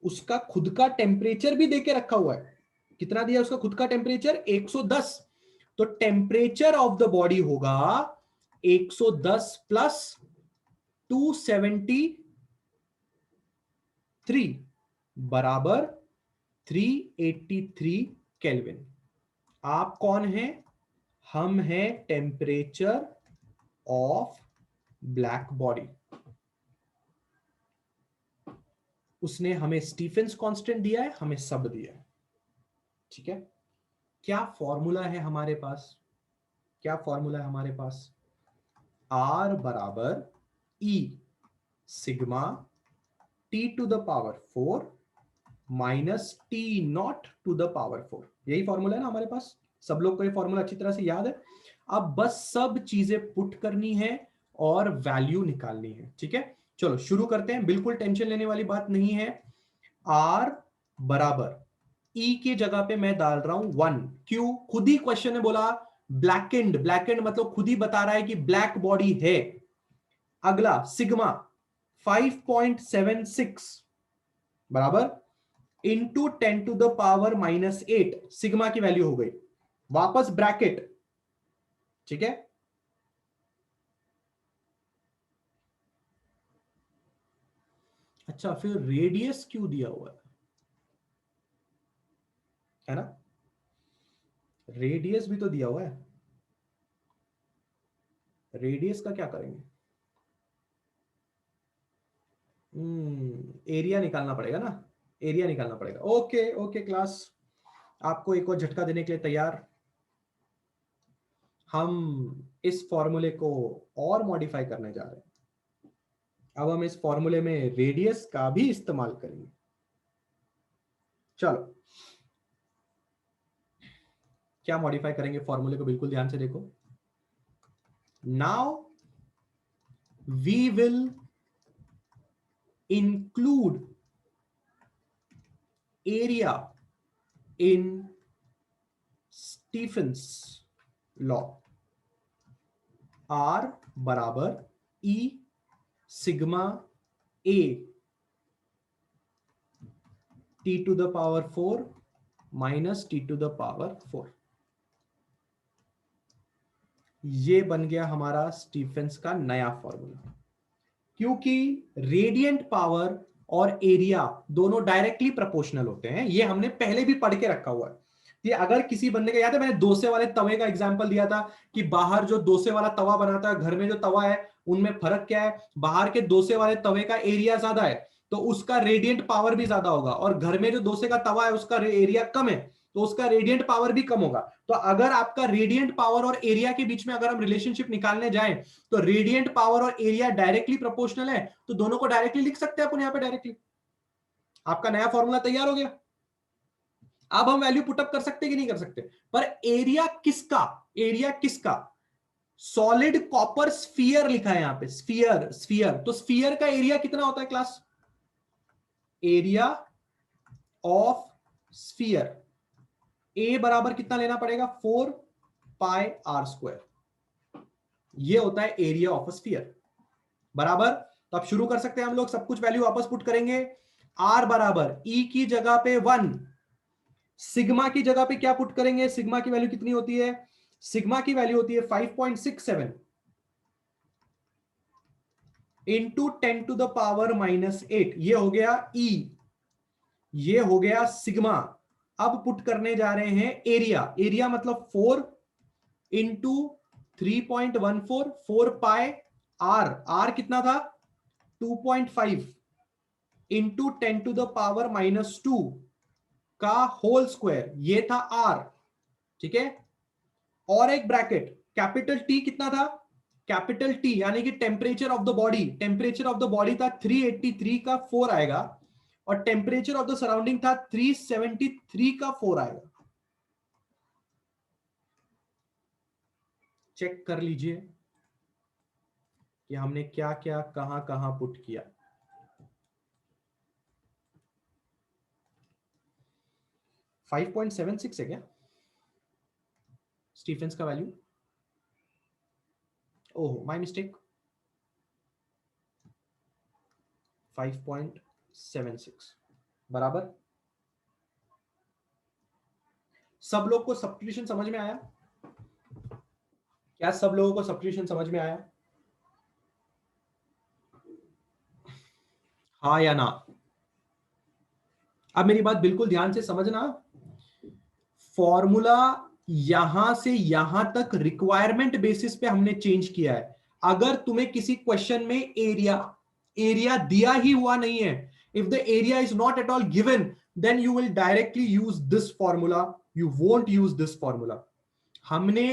उसका खुद का टेम्परेचर भी देके रखा हुआ है। कितना दिया उसका खुद का टेम्परेचर? 110। तो टेम्परेचर ऑफ द बॉडी होगा 110 प्लस 273 बराबर 383 केल्विन। आप कौन हैं? हम हैं टेम्परेचर ऑफ ब्लैक बॉडी। उसने हमें स्टीफेंस कांस्टेंट दिया है, हमें सब दिया है, ठीक है। क्या फॉर्मूला है हमारे पास? क्या फॉर्मूला है हमारे पास? R बराबर E sigma T to the power 4 minus T naught to the power 4। यही फॉर्मूला है ना हमारे पास? सब लोग को ये फॉर्मूला अच्छी तरह से याद है। अब बस सब चीजें पुट करनी है और वैल्यू निकालनी है, ठीक है। चलो शुरू करते हैं, बिल्कुल टेंशन लेने वाली बात नहीं है। R बराबर E की जगह पे मैं डाल रहा हूं 1। क्यों? खुद ही क्वेश्चन ने बोला ब्लैकेंड, ब्लैकेंड मतलब खुद ही बता रहा है कि ब्लैक बॉडी है। अगला सिग्मा 5.76 बराबर into 10 to the power -8 sigma की वैल्यू हो गई, वापस ब्रैकेट, ठीक है। अच्छा फिर रेडियस क्यों दिया हुआ है ना? रेडियस भी तो दिया हुआ है। रेडियस का क्या करेंगे? एरिया निकालना पड़ेगा ना, एरिया निकालना पड़ेगा। ओके ओके क्लास, आपको एक और झटका देने के लिए तैयार। हम इस फॉर्मूले को और मॉडिफाई करने जा रहे हैं। अब हम इस फॉर्मूले में रेडियस का भी इस्तेमाल करेंगे। चलो क्या मॉडिफाई करेंगे फॉर्मूले को, बिल्कुल ध्यान से देखो। Now we will include area in Stefan's law. R बराबर E sigma A T to the power 4 minus T to the power 4। ये बन गया हमारा स्टीफेंस का नया फॉर्मूला। क्योंकि रेडियंट पावर और एरिया दोनों डायरेक्टली प्रोपोर्शनल होते हैं, ये हमने पहले भी पढ़ के रखा हुआ है। ये अगर किसी बंदे का याद है, मैंने डोसे वाले तवे का एग्जांपल दिया था कि बाहर जो डोसे वाला तवा बनाता है, घर में जो तवा है, उनमें फर्क क्या है? बाहर के डोसे वाले तवे का एरिया ज्यादा है तो उसका रेडियंट पावर भी ज्यादा होगा, और घर में जो डोसे का तवा है उसका एरिया कम है तो उसका रेडियंट पावर भी कम होगा। तो अगर आपका रेडियंट पावर और एरिया के बीच में अगर हम रिलेशनशिप निकालने जाएं तो रेडियंट पावर और एरिया डायरेक्टली प्रोपोर्शनल है, तो दोनों को डायरेक्टली लिख सकते हैं अपन यहां पे डायरेक्टली। आपका नया फॉर्मूला तैयार हो गया। अब हम वैल्यू पुटअप कर सकते कि नहीं कर सकते? पर एरिया किसका? एरिया किसका? सॉलिड कॉपर स्फीयर लिखा है यहां पे, स्फीयर स्फीयर। तो स्फीयर का एरिया कितना होता है क्लास? एरिया ऑफ स्फीयर ए बराबर कितना लेना पड़ेगा? 4 पाई आर स्क्वायर। ये होता है एरिया ऑफ स्फीयर बराबर। तो अब शुरू कर सकते हैं हम लोग, सब कुछ वैल्यू वापस पुट करेंगे। आर बराबर ई की जगह पे 1, सिग्मा की जगह पे क्या पुट करेंगे? सिग्मा की वैल्यू कितनी होती है? सिग्मा की वैल्यू होती है 5.67 इंटू 10 टू द पावर -8। ये हो गया ई, ये हो गया सिग्मा। अब पुट करने जा रहे हैं एरिया। एरिया मतलब 4 इंटू 3.14, 4 पाई आर। आर कितना था? 2.5 इंटू 10 टू द पावर -2 का होल स्क्वायर, ये था आर। ठीक है, और एक ब्रैकेट कैपिटल टी कितना था? कैपिटल टी यानी कि temperature of the body. Temperature of the body था 383 का 4 आएगा, और टेम्परेचर ऑफ द सराउंडिंग था 373 का 4 आएगा। चेक कर लीजिए कि हमने क्या क्या कहां कहां पुट किया। 5.76 है क्या स्टीफेंस का वैल्यू? ओह माय मिस्टेक, 5.76 बराबर। सब लोग को सब्स्टिट्यूशन समझ में आया? क्या सब लोगों को सब्स्टिट्यूशन समझ में आया? हाँ या ना? अब मेरी बात बिल्कुल ध्यान से समझना। फॉर्मूला यहां से यहां तक रिक्वायरमेंट बेसिस पे हमने चेंज किया है। अगर तुम्हें किसी क्वेश्चन में एरिया एरिया दिया ही हुआ नहीं है, if the area is not at all given, then you will directly use this formula, you won't use this formula. हमने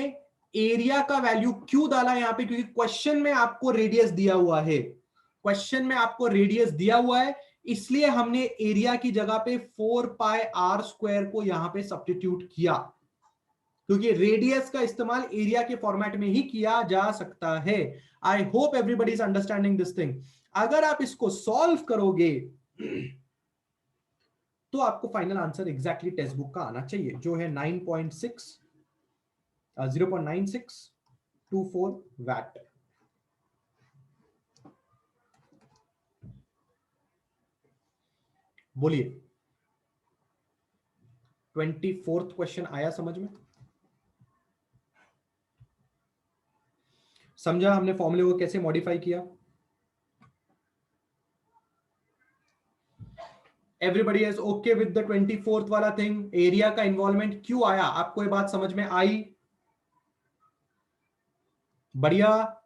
एरिया का वैल्यू क्यों डाला यहां पे? क्योंकि क्वेश्चन में आपको रेडियस दिया हुआ है, क्वेश्चन में आपको रेडियस दिया हुआ है, इसलिए हमने एरिया की जगह पे 4 पाई आर स्क्वायर को यहां पे सब्स्टिट्यूट किया, क्योंकि रेडियस का इस्तेमाल एरिया के फॉर्मेट में ही किया जा सकता है। I hope everybody is understanding this thing. अगर आप इसको सॉल्व करोगे तो आपको final answer exactly text book का आना चाहिए, जो है 0.9624 वैट। बोलिए, 24th क्वेश्चन आया समझ में? समझा हमने फॉर्मूले को कैसे मॉडिफाई किया? Everybody is okay with the 24th वाला थिंग? एरिया का इन्वॉल्वमेंट क्यों आया, आपको ये बात समझ में आई? बढ़िया।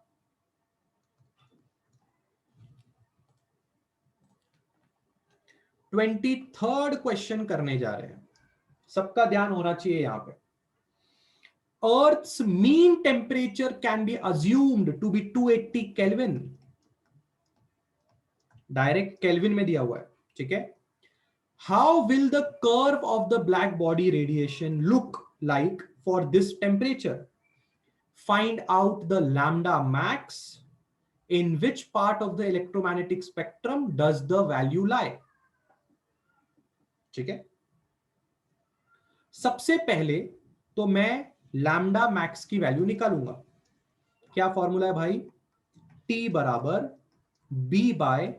23rd क्वेश्चन करने जा रहे हैं, सबका ध्यान होना चाहिए यहां पे। Earth's mean temperature can be assumed to be 280 Kelvin। Direct kelvin में दिया हुआ है, ठीक है। How will the curve of the black body radiation look like for this temperature? Find out the lambda max. In which part of the electromagnetic spectrum does the value lie? ठीक है, सबसे पहले तो मैं लैम्डा मैक्स की value निकालूंगा। क्या formula है भाई? टी बराबर B by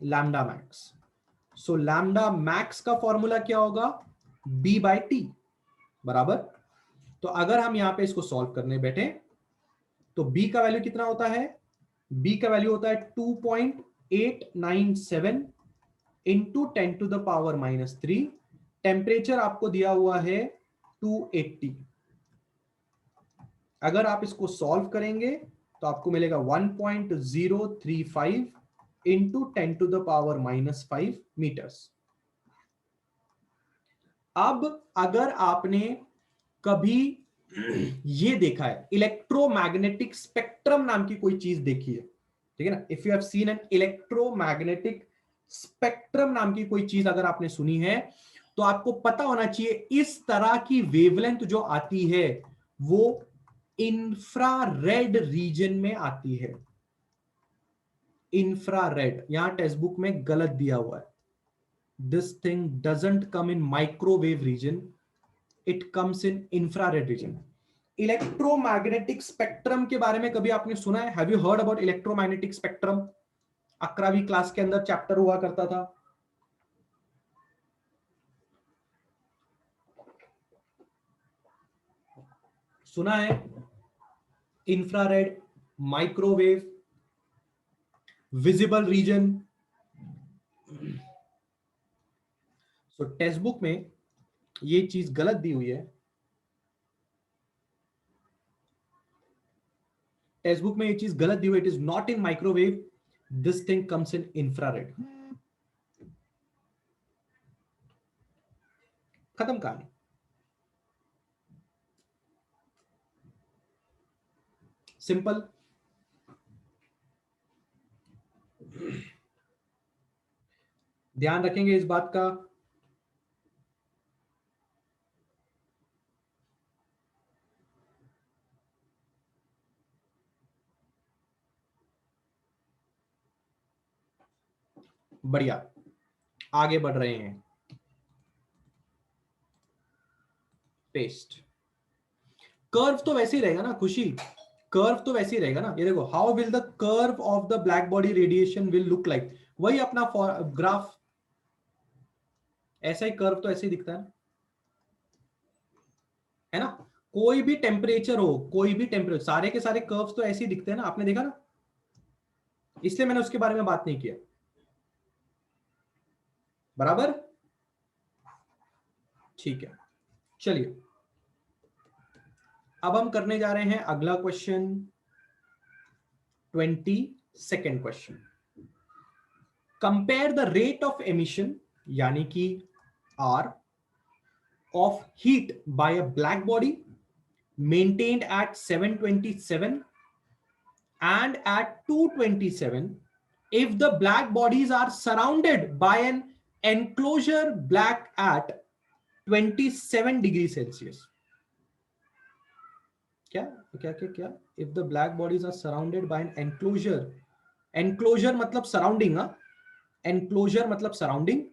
lambda max. So lambda max का फॉर्मूला क्या होगा? बी बाय टी बराबर। तो अगर हम यहां पे इसको सॉल्व करने बैठे तो बी का वैल्यू कितना होता है? बी का वैल्यू होता है 2.897 इंटू 10⁻³ टेम्परेचर आपको दिया हुआ है 280। अगर आप इसको सॉल्व करेंगे तो आपको मिलेगा 1.035 इंटू 10⁻⁵ मीटर्स। अब अगर आपने कभी ये देखा है, इलेक्ट्रोमैग्नेटिक स्पेक्ट्रम नाम की कोई चीज देखी है, ठीक है ना, if you have seen an electromagnetic spectrum नाम की कोई चीज अगर आपने सुनी है, तो आपको पता होना चाहिए इस तरह की वेवलेंथ जो आती है वो इंफ्रारेड रीजन में आती है। इंफ्रारेड, यहां टेक्स्ट बुक में गलत दिया हुआ है। This thing doesn't come in microwave region, it comes in infrared region. Electromagnetic spectrum के बारे में कभी आपने सुना है? Have you heard about electromagnetic spectrum? 11वीं क्लास के अंदर चैप्टर हुआ करता था। सुना है? Infrared, microwave, visible region. So textbook में ये चीज गलत दी हुई है। टेक्स्ट बुक में ये चीज गलत दी हुई है। It is not in microwave, this thing comes in infrared. खत्म कहानी। सिंपल। ध्यान रखेंगे इस बात का। बढ़िया, आगे बढ़ रहे हैं। पेस्ट कर्व तो वैसे ही रहेगा ना खुशी, कर्व तो वैसे ही रहेगा ना। ये देखो, how will the curve of the black body radiation will look like, वही अपना ग्राफ। ऐसा ही कर्व तो ऐसे ही दिखता है ना। कोई भी टेम्परेचर हो, कोई भी टेम्परेचर, सारे के सारे कर्व्स तो ऐसे ही दिखते हैं ना, आपने देखा ना, इसलिए मैंने उसके बारे में बात नहीं किया। बराबर, ठीक है। चलिए अब हम करने जा रहे हैं अगला question, 22nd question. Compare the rate of emission, यानी कि R, of heat by a black body maintained at 727 and at 227 if the black bodies are surrounded by an enclosure black at 27 degree Celsius. क्या क्या क्या क्या? if the black bodies are surrounded by an enclosure, enclosure मतलब surrounding, enclosure मतलब surrounding,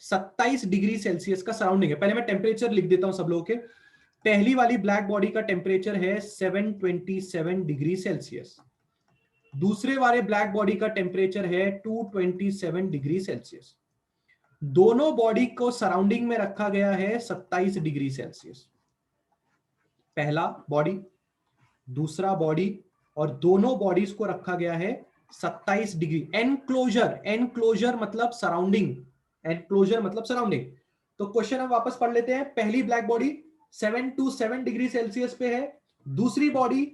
27 degree Celsius का surrounding है। पहले मैं टेम्परेचर लिख देता हूं सब लोगों के। पहली वाली ब्लैक बॉडी का टेम्परेचर है 727 डिग्री सेल्सियस। दूसरे वाले ब्लैक बॉडी का टेम्परेचर है 227 डिग्री सेल्सियस। दोनों बॉडी को सराउंडिंग में रखा गया है 27 डिग्री सेल्सियस। पहला बॉडी, दूसरा बॉडी, और दोनों बॉडीज को रखा गया है 27 डिग्री। एनक्लोजर, एनक्लोजर मतलब सराउंडिंग, एनक्लोजर मतलब सराउंडिंग। तो क्वेश्चन हम वापस पढ़ लेते हैं। पहली ब्लैक बॉडी 727 डिग्री सेल्सियस पे है, दूसरी बॉडी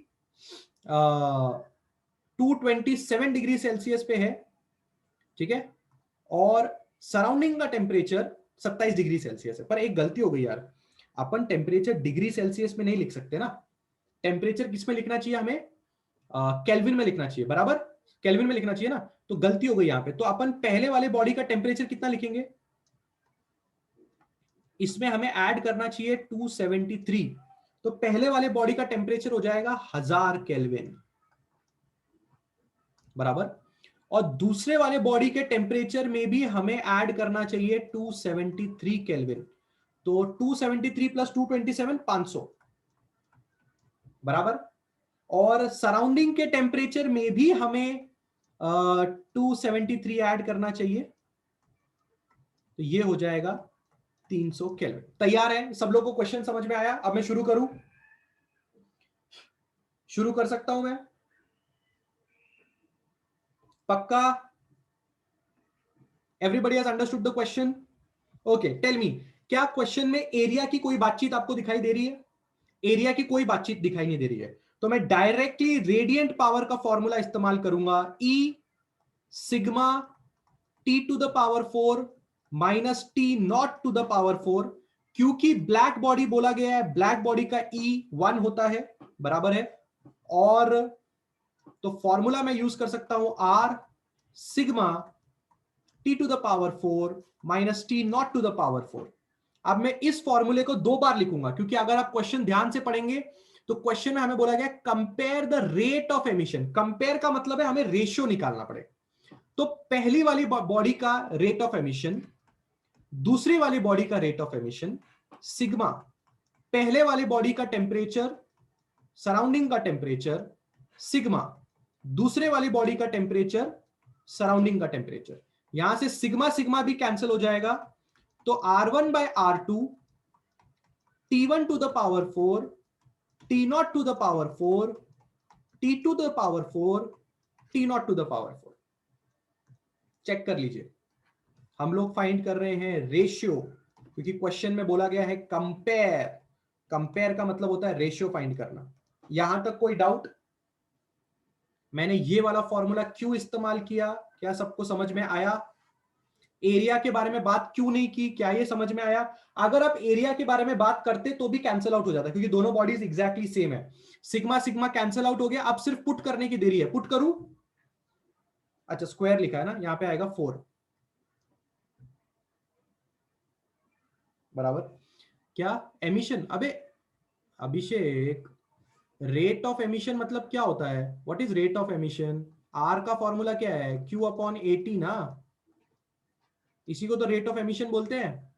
227 डिग्री सेल्सियस पे है, ठीक है, और सराउंडिंग का टेम्परेचर 27 डिग्री सेल्सियस है। पर एक गलती हो गई यार, अपन टेम्परेचर डिग्री सेल्सियस में नहीं लिख सकते ना। टेम्परेचर किस में लिखना चाहिए हमें? केल्विन में लिखना चाहिए, बराबर, केल्विन में लिखना चाहिए ना। तो गलती हो गई यहां पे। तो अपन पहले वाले बॉडी का टेम्परेचर कितना लिखेंगे? इसमें हमें ऐड करना चाहिए 273। तो पहले वाले बॉडी का टेम्परेचर हो जाएगा 1000 केल्विन, बराबर। और दूसरे वाले बॉडी के टेम्परेचर में भी हमें ऐड करना चाहिए 273 केल्विन। तो 273 प्लस 227 500, बराबर। और सराउंडिंग के टेम्परेचर में भी हमें 273 ऐड करना चाहिए, तो ये हो जाएगा 300 केल्विन। तैयार है सब लोगों को? क्वेश्चन समझ में आया? अब मैं शुरू करूं? शुरू कर सकता हूं मैं? पक्का? Everybody has understood the question? Okay, tell me, क्या क्वेश्चन में एरिया की कोई बातचीत आपको दिखाई दे रही है? एरिया की कोई बातचीत दिखाई नहीं दे रही है, तो मैं डायरेक्टली रेडियंट पावर का फॉर्मूला इस्तेमाल करूंगा, E sigma T to the power 4 minus T naught to the power 4। क्योंकि ब्लैक बॉडी बोला गया है, ब्लैक बॉडी का E 1 होता है, बराबर है। और तो फॉर्मूला मैं यूज कर सकता हूं R sigma T to the power 4 minus T naught to the power 4। अब मैं इस फॉर्मूले को दो बार लिखूंगा, क्योंकि अगर आप क्वेश्चन ध्यान से पढ़ेंगे तो क्वेश्चन में हमें बोला गया compare the rate of emission. Compare का मतलब है हमें रेशियो निकालना पड़ेगा। तो पहली वाली बॉडी का रेट ऑफ एमिशन, दूसरी वाली बॉडी का रेट ऑफ एमिशन, सिग्मा पहले वाली बॉडी का टेम्परेचर, सराउंडिंग का टेम्परेचर, सिग्मा दूसरे वाली बॉडी का टेम्परेचर, सराउंडिंग का टेम्परेचर। यहां से सिग्मा सिग्मा भी कैंसिल हो जाएगा, तो R1 by R2 T1 to the power 4 T naught to the power 4 T to the power 4 T naught to the power 4। Check कर लीजिए, हम लोग फाइंड कर रहे हैं रेशियो, क्योंकि क्वेश्चन में बोला गया है कंपेयर। कंपेयर का मतलब होता है रेशियो फाइंड करना। यहां तक कोई डाउट? मैंने ये वाला फॉर्मूला क्यों इस्तेमाल किया, क्या सबको समझ में आया? एरिया के बारे में बात क्यों नहीं की, क्या ये समझ में आया? अगर आप एरिया के बारे में बात करते तो भी कैंसिल आउट हो जाता, क्योंकि दोनों बॉडीज एग्जैक्टली सेम है। सिग्मा सिग्मा कैंसिल आउट हो गया, अब सिर्फ पुट करने की देरी है। पुट करूं? अच्छा, स्क्वायर लिखा है ना, यहां पे आएगा 4, बराबर। क्या एमिशन? अबे अभिषेक, रेट ऑफ एमिशन मतलब क्या होता है? What is rate of emission? R का फॉर्मूला क्या है? Q अपॉन 80 ना, इसी को तो रेट ऑफ एमिशन बोलते हैं,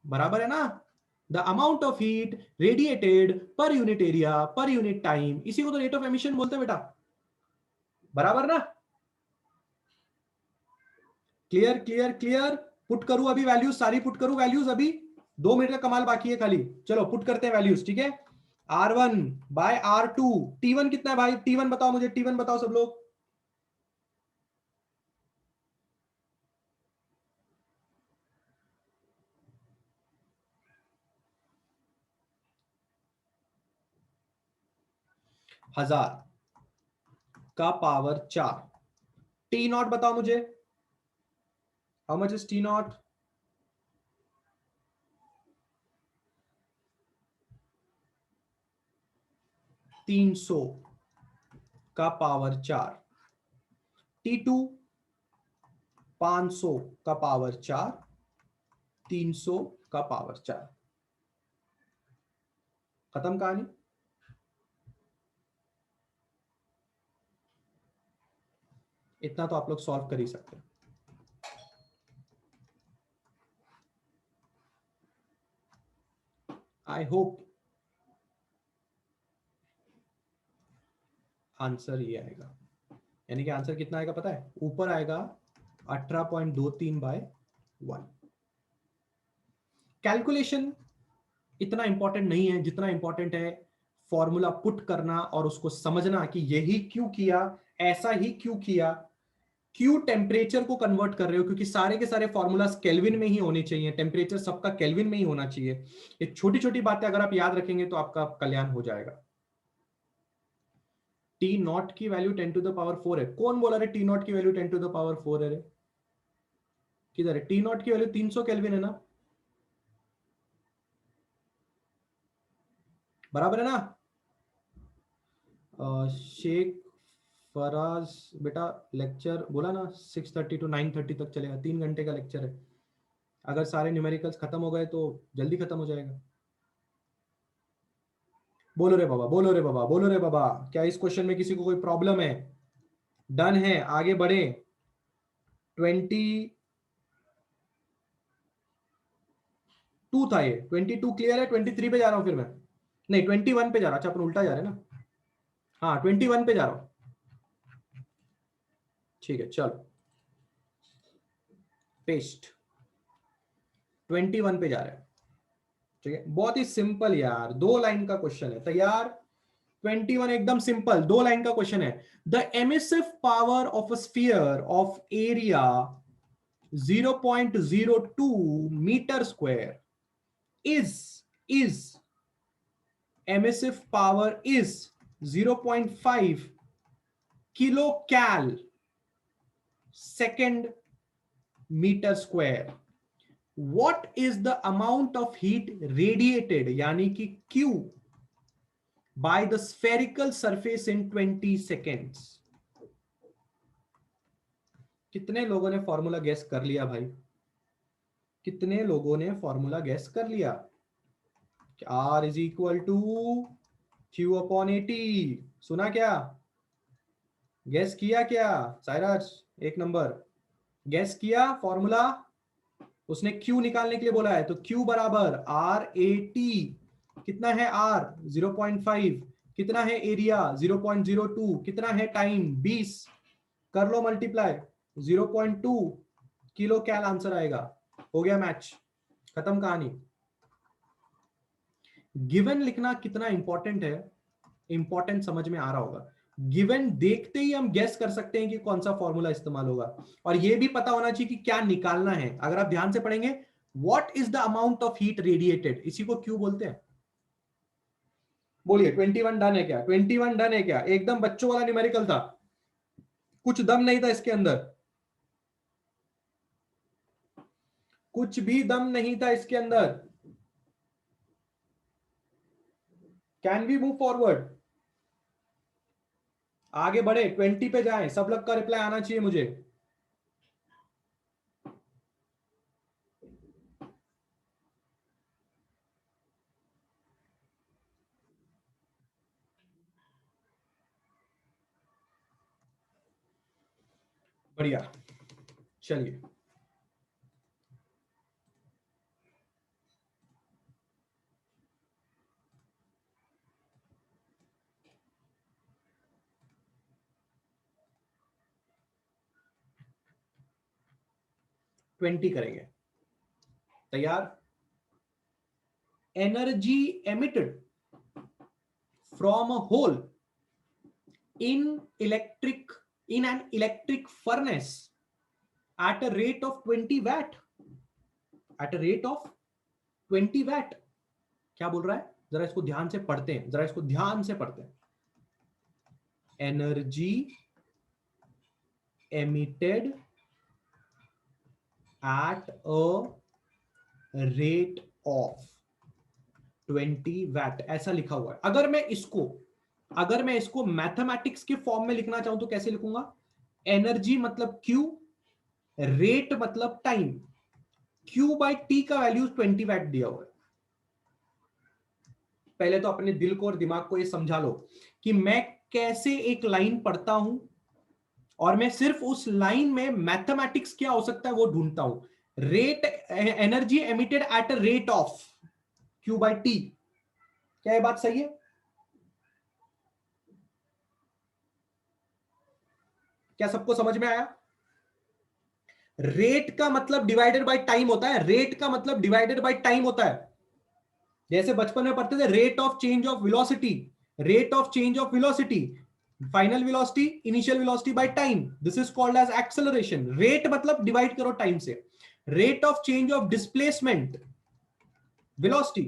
बराबर है ना? The amount of heat radiated per unit area per unit time, इसी को तो रेट ऑफ एमिशन बोलते हैं बेटा, बराबर ना? Clear clear clear? पुट करूं अभी वैल्यूज सारी? पुट करूं वैल्यूज अभी? 2 मिनट का कमाल बाकी है खाली, चलो पुट करते हैं वैल्यूज, ठीक है? R1 बाय R2, T1 कितना है भाई? T1 बताओ मुझे, T1 बताओ सब लोग। हजार का पावर 4। टी नॉट बताओ मुझे, how much is T not? तीन सौ का पावर 4। T2 500 का पावर 4, 300 का पावर 4। खत्म कहानी। इतना तो आप लोग सॉल्व कर ही सकते हैं। आई होप आंसर ये आएगा, यानी कि आंसर कितना आएगा पता है? ऊपर आएगा 18.23 बाय 1। कैलकुलेशन इतना इंपॉर्टेंट नहीं है जितना इंपॉर्टेंट है फॉर्मूला पुट करना और उसको समझना कि यही क्यों किया, ऐसा ही क्यों किया, क्यों टेम्परेचर को कन्वर्ट कर रहे हो, क्योंकि सारे के सारे फॉर्मूलाज केल्विन में ही होने चाहिए, टेम्परेचर सबका केल्विन में ही होना चाहिए। ये छोटी छोटी बातें अगर आप याद रखेंगे तो आपका कल्याण हो जाएगा। टी नॉट की वैल्यू 10 टू द पावर 4 है। कौन बोला रे टी नॉट की वैल्यू 10 टू द पावर 4 है रे? किधर है? टी नॉट की वैल्यू 300 केल्विन है ना, बराबर है ना? शेख फराज बेटा, लेक्चर बोला ना 6:30 टू 9:30 तक चलेगा, 3 घंटे का लेक्चर है। अगर सारे न्यूमेरिकल्स खत्म हो गए तो जल्दी खत्म हो जाएगा। बोलो रे बाबा, बोलो रे बाबा, बोलो रे बाबा, क्या इस क्वेश्चन में किसी को कोई प्रॉब्लम है? डन है, आगे बढ़े। 22 था ये, 22 क्लियर है? 23 पे जा रहा हूं फिर मैं। नहीं 21 पे जा रहा, अच्छा अपन उल्टा जा रहे हैं ना, हाँ 21 पे जा रहा हूं, ठीक है चलो पेस्ट 21 पे जा रहे हैं, ठीक है बहुत ही सिंपल यार, 2 लाइन का क्वेश्चन है तैयार। 21 एकदम सिंपल 2 लाइन का क्वेश्चन है। The emissive power of a sphere of area 0.02 metre square is emissive power is 0.5 kilocal second meter square. What is the amount of heat radiated यानी कि Q by the spherical surface in 20 seconds? कितने लोगों ने formula gas कर लिया भाई, कितने लोगों ने फॉर्मूला गैस कर लिया? R is equal to Q upon 80, सुना क्या, गैस किया क्या साइराज? एक नंबर गैस किया फॉर्मूला, उसने Q निकालने के लिए बोला है, तो Q बराबर RAT, कितना है R 0.5, कितना है एरिया 0.02, कितना है टाइम 20, कर लो मल्टीप्लाई 0.2 किलो कैल आंसर आएगा, हो गया मैच, खत्म कहानी। गिवन लिखना कितना इंपॉर्टेंट है, इंपॉर्टेंट समझ में आ रहा होगा। गिवन देखते ही हम गेस कर सकते हैं कि कौन सा फॉर्मूला इस्तेमाल होगा, और ये भी पता होना चाहिए कि क्या निकालना है। अगर आप ध्यान से पढ़ेंगे, what is the amount of heat radiated, इसी को क्यों बोलते हैं? बोलिए 21 डन है क्या? 21 डन है क्या? एकदम बच्चों वाला न्यूमेरिकल था, कुछ दम नहीं था इसके अंदर, कुछ भी दम नहीं था इसके अंदर। कैन वी मूव फॉरवर्ड, आगे बढ़े, 20 पे जाएं, सब लोग का रिप्लाई आना चाहिए मुझे। बढ़िया, चलिए ट्वेंटी करेंगे, तैयार। Energy emitted from a hole in electric in an electric furnace at a rate of 20 watt, at a rate of 20 watt, क्या बोल रहा है, जरा इसको ध्यान से पढ़ते हैं, जरा इसको ध्यान से पढ़ते हैं। Energy emitted at a rate of 20 watt, ऐसा लिखा हुआ है। अगर मैं इसको मैथमेटिक्स के फॉर्म में लिखना चाहूं तो कैसे लिखूंगा? एनर्जी मतलब Q, रेट मतलब टाइम, Q बाई टी का वैल्यू 20 वैट दिया हुआ है। पहले तो अपने दिल को और दिमाग को ये समझा लो कि मैं कैसे एक लाइन पढ़ता हूं, और मैं सिर्फ उस लाइन में मैथमेटिक्स क्या हो सकता है वो ढूंढता हूं। Rate, energy emitted at a rate of Q by T, क्या ये बात सही है? क्या सबको समझ में आया? रेट का मतलब डिवाइडेड बाय टाइम होता है, रेट का मतलब डिवाइडेड बाय टाइम होता है। जैसे बचपन में पढ़ते थे rate of change of velocity, rate of change of velocity, final velocity initial velocity by time, this is called as acceleration. Rate मतलब डिवाइड करो टाइम से। Rate of change of displacement, velocity,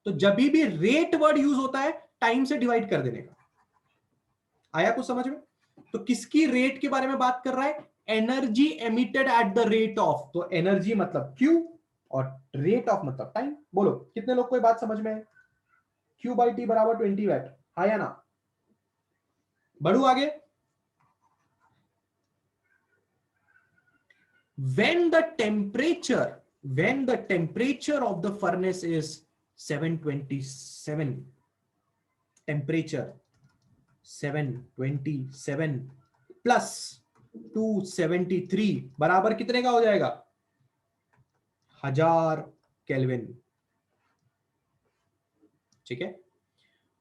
तो जब भी रेट वर्ड यूज होता है time से divide कर देने का। आया कुछ समझ में? तो किसकी रेट के बारे में बात कर रहा है? Energy emitted at the rate of, तो एनर्जी मतलब Q और रेट ऑफ मतलब टाइम। बोलो कितने लोग को ये बात समझ में है? Q बाई टी बराबर 20 वैट, हाँ या ना? बढ़ू आगे। when the temperature of the furnace is 727, temperature 727 plus 273 बराबर कितने का हो जाएगा? 1000 केल्विन, ठीक है।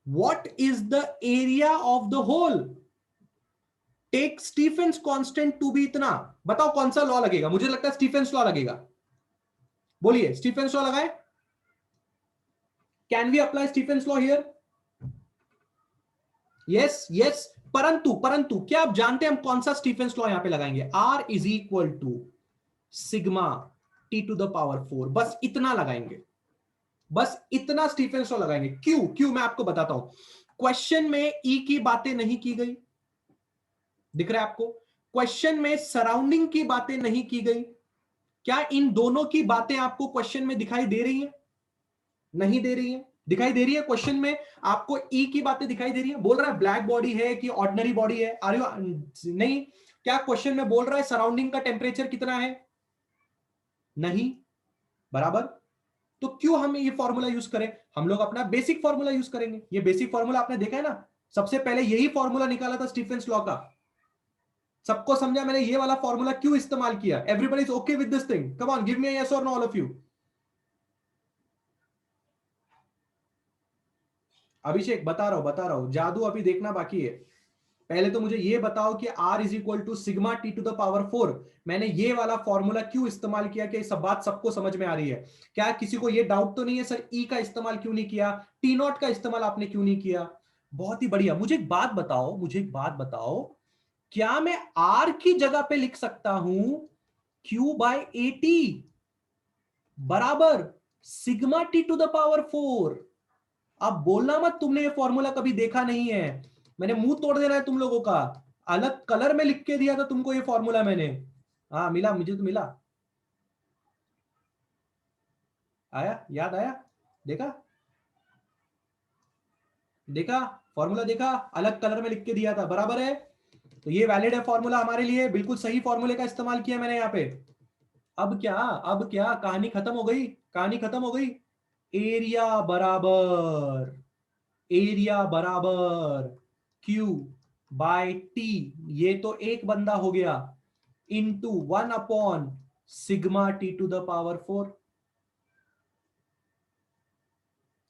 What is the area of the hole, take Stefan's constant to be इतना। बताओ कौन सा लॉ लगेगा, मुझे लगता है स्टीफेंस लॉ लगेगा। बोलिए स्टीफेंस लॉ लगाए, can we apply Stefan's law here? Yes yes. परंतु परंतु क्या आप जानते हैं हम कौन सा स्टीफेंस लॉ यहां पे लगाएंगे? R is equal to sigma T to the power 4, बस इतना लगाएंगे, बस इतना स्टीफेंस लॉ लगाएंगे। क्यों? क्यों मैं आपको बताता हूं। क्वेश्चन में ई की बातें नहीं की गई, दिख रहा है आपको? क्वेश्चन में सराउंडिंग की बातें नहीं की गई। क्या इन दोनों की बातें आपको क्वेश्चन में दिखाई दे रही है? नहीं दे रही है। दिखाई दे रही है क्वेश्चन में आपको ई की बातें दिखाई दे रही है? बोल रहा है ब्लैक बॉडी है कि ऑर्डिनरी बॉडी है, आर यू नहीं। क्या क्वेश्चन में बोल रहा है सराउंडिंग का टेम्परेचर कितना है? नहीं, बराबर। तो क्यों हम ये फॉर्मूला यूज करें? हम लोग अपना बेसिक फॉर्मूला यूज करेंगे। ये बेसिक फॉर्मूला आपने देखा है ना, सबसे पहले यही फॉर्मूला निकाला था स्टीफेंस लॉ का। सबको समझा मैंने ये वाला फॉर्मूला क्यों इस्तेमाल किया? Everybody is okay with this thing? Come on, give me yes और नो ऑल ऑफ यू। अभिषेक बता रहा हूं, जादू अभी देखना बाकी है। पहले तो मुझे ये बताओ कि R is equal to sigma T to the power 4, मैंने ये वाला फॉर्मूला क्यों इस्तेमाल किया? कि सब बात सबको समझ में आ रही है? क्या किसी को ये डाउट तो नहीं है सर E का इस्तेमाल क्यों नहीं किया, T नॉट का इस्तेमाल आपने क्यों नहीं किया? बहुत ही बढ़िया। मुझे एक बात बताओ, मुझे एक बात बताओ, क्या मैं R की जगह पे लिख सकता हूं Q बाय AT बराबर sigma T to the power 4? अब बोलना मत तुमने ये फॉर्मूला कभी देखा नहीं है, मैंने मुंह तोड़ देना है तुम लोगों का। अलग कलर में लिख के दिया था तुमको ये फॉर्मूला मैंने। हाँ मिला, मुझे तो मिला। आया, याद आया? देखा, देखा फॉर्मूला देखा, अलग कलर में लिख के दिया था, बराबर है। तो ये वैलिड है फॉर्मूला हमारे लिए, बिल्कुल सही फॉर्मूले का इस्तेमाल किया मैंने यहाँ पे। अब क्या, अब क्या, कहानी खत्म हो गई, कहानी खत्म हो गई। एरिया बराबर, एरिया बराबर Q बाय T, ये तो एक बंदा हो गया, into 1 upon sigma T to the power 4।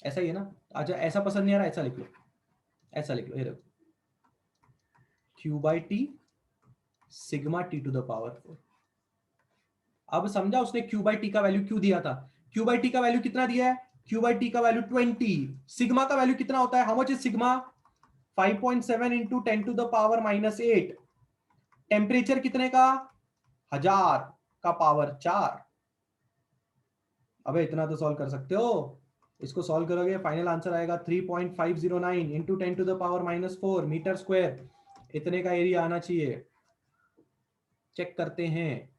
ऐसा ही है ना? अच्छा ऐसा पसंद नहीं आ रहा, ऐसा लिख लो, ऐसा लिख लो, ये देखो Q by T sigma T to the power 4। अब समझा उसने Q बाय T का वैल्यू क्यों दिया था? Q बाय T का वैल्यू कितना दिया है? Q बाय T का वैल्यू 20। सिग्मा का वैल्यू कितना होता है? How much is sigma? 5.7 into 10 to the power -8। Temperature कितने का? 1000 का पावर 4। अबे इतना तो सॉल्व कर सकते हो, इसको सॉल्व करोगे फाइनल आंसर आएगा 3.509 into 10 to the power -4 metre square. इतने का एरिया आना चाहिए। चेक करते हैं।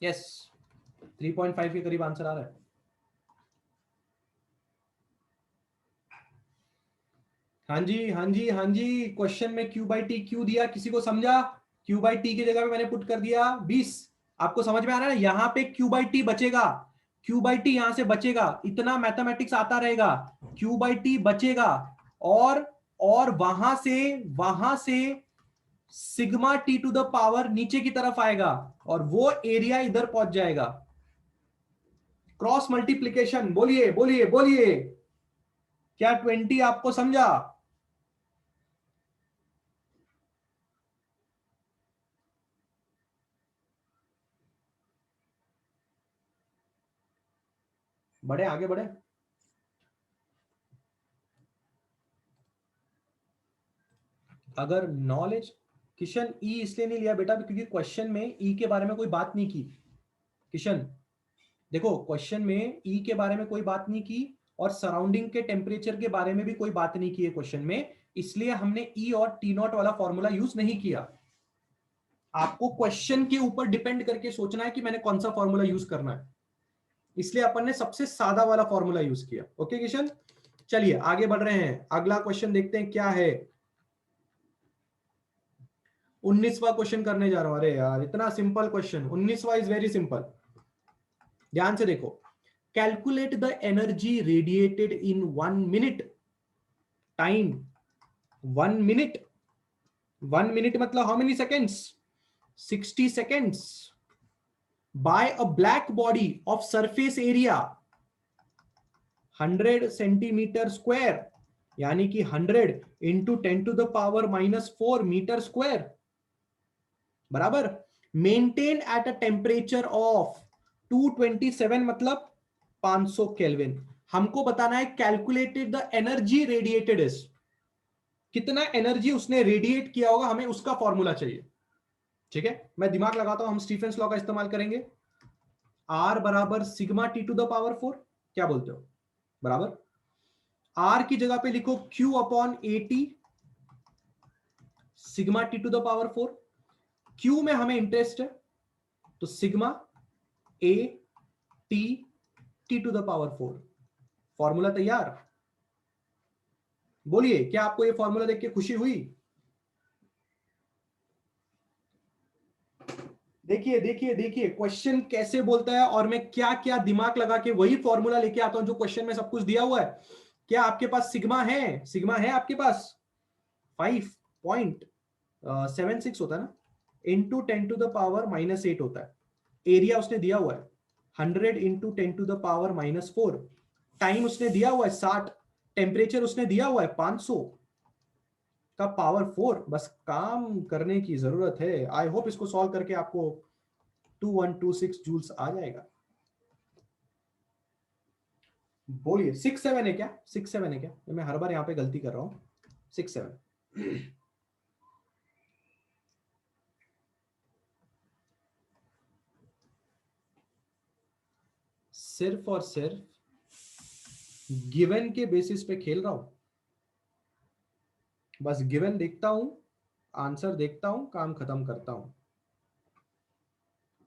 यस, 3.5 के करीब आंसर आ रहा है। हाँ जी हाँ जी हाँ जी, क्वेश्चन में Q बाई टी क्यों दिया, किसी को समझा? Q बाई टी की जगह पे मैंने पुट कर दिया 20। आपको समझ में आ रहा है ना? यहां पे Q बाई टी बचेगा, Q बाई टी यहां से बचेगा, इतना मैथमेटिक्स आता रहेगा, Q बाई टी बचेगा। और वहां से sigma T to the power नीचे की तरफ आएगा और वो एरिया इधर पहुंच जाएगा। क्रॉस मल्टीप्लीकेशन, बोलिए बोलिए बोलिए, क्या 20 आपको समझा? बढ़े आगे बढ़े। अगर नॉलेज, किशन ई इसलिए नहीं लिया बेटा क्योंकि क्वेश्चन में ई के बारे में कोई बात नहीं की। किशन देखो, क्वेश्चन में ई के बारे में कोई बात नहीं की और सराउंडिंग के टेम्परेचर के बारे में भी कोई बात नहीं की है क्वेश्चन में, इसलिए हमने ई और टी नॉट वाला फॉर्मूला यूज नहीं किया। आपको क्वेश्चन के ऊपर डिपेंड करके सोचना है कि मैंने कौन सा फॉर्मूला यूज करना है, इसलिए अपन ने सबसे सादा वाला फॉर्मूला यूज किया। ओके किशन, चलिए आगे बढ़ रहे हैं, अगला क्वेश्चन देखते हैं क्या है। 19वां क्वेश्चन करने जा रहा हूं। अरे यार इतना सिंपल क्वेश्चन, 19वां इज वेरी सिंपल, ध्यान से देखो। Calculate the energy radiated in 1 minute time. 1 minute, 1 minute मतलब how many seconds? 60 seconds by a black body of surface area 100 centimetre square, यानी कि 100 इंटू 10⁻⁻⁴ मीटर स्क्वायर बराबर। Maintain at a temperature of 227 मतलब 500 kelvin. हमको बताना है calculated the energy radiated is, कितना energy उसने रेडिएट किया होगा, हमें उसका फॉर्मूला चाहिए। ठीक है, मैं दिमाग लगाता हूं, हम स्टीफेंस लॉ का इस्तेमाल करेंगे। R बराबर सिग्मा T⁴, क्या बोलते हो, बराबर R की जगह पे लिखो Q/AT सिग्मा T⁴। Q में हमें इंटरेस्ट है, तो सिग्मा AT T⁴। फॉर्मूला तैयार। बोलिए, क्या आपको ये फॉर्मूला देख के खुशी हुई? देखिए देखिए देखिए क्वेश्चन कैसे बोलता है, और मैं क्या क्या दिमाग लगा के वही फॉर्मूला लेके आता हूं जो क्वेश्चन में सब कुछ दिया हुआ है। क्या आपके पास सिग्मा है? सिग्मा है आपके पास 5.76 होता है ना, इंटू 10⁻⁻8 होता है। एरिया उसने दिया हुआ है 100 इंटू 10⁻⁻4। टाइम उसने दिया हुआ है 60। टेम्परेचर उसने दिया हुआ है 500 का पावर 4। बस काम करने की जरूरत है। आई होप इसको सॉल्व करके आपको 2126 जूल्स आ जाएगा। बोलिए 6-7 है क्या? 6-7 है क्या? मैं हर बार यहां पे गलती कर रहा हूं। 6-7 सिर्फ और सिर्फ गिवन के बेसिस पे खेल रहा हूं। बस गिवन देखता हूं, आंसर देखता हूं, काम खत्म करता हूं।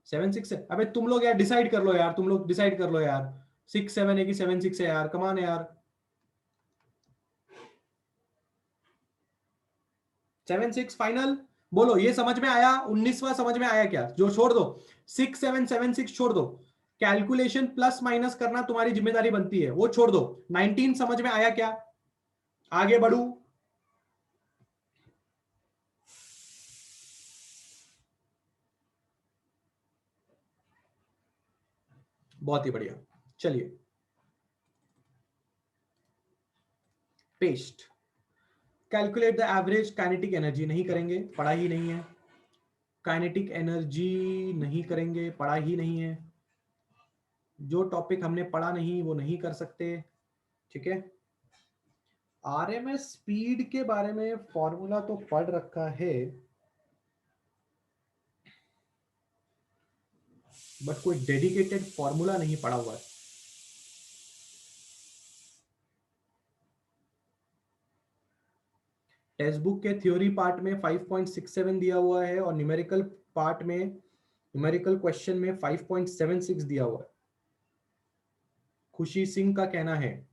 7-6 है। अबे तुम लोग यार डिसाइड कर लो यार, तुम लोग डिसाइड कर लो यार, 6-7 है कि 7-6 है यार, कमान है यार। 7-6 फाइनल। बोलो, ये समझ में आया? 19वां समझ में आया क्या? जो छोड़ दो, 6-7-7-6 छोड़ दो। कैलकुलेशन प्लस माइनस करना तुम्हारी जिम्मेदारी बनती है, वो छोड़ दो। 19 समझ में आया क्या? आगे बढ़ू? बहुत ही बढ़िया। चलिए, paste calculate the average kinetic energy नहीं करेंगे, पढ़ा ही नहीं है। काइनेटिक एनर्जी नहीं करेंगे, पढ़ा ही नहीं है। जो टॉपिक हमने पढ़ा नहीं वो नहीं कर सकते। ठीक है, आरएमएस स्पीड के बारे में फॉर्मूला तो पढ़ रखा है, बट कोई डेडिकेटेड फॉर्मूला नहीं पढ़ा हुआ है। टेक्स्ट बुक के थ्योरी पार्ट में 5.67 दिया हुआ है, और न्यूमेरिकल पार्ट में, न्यूमेरिकल क्वेश्चन में 5.76 दिया हुआ है। खुशी सिंह का कहना है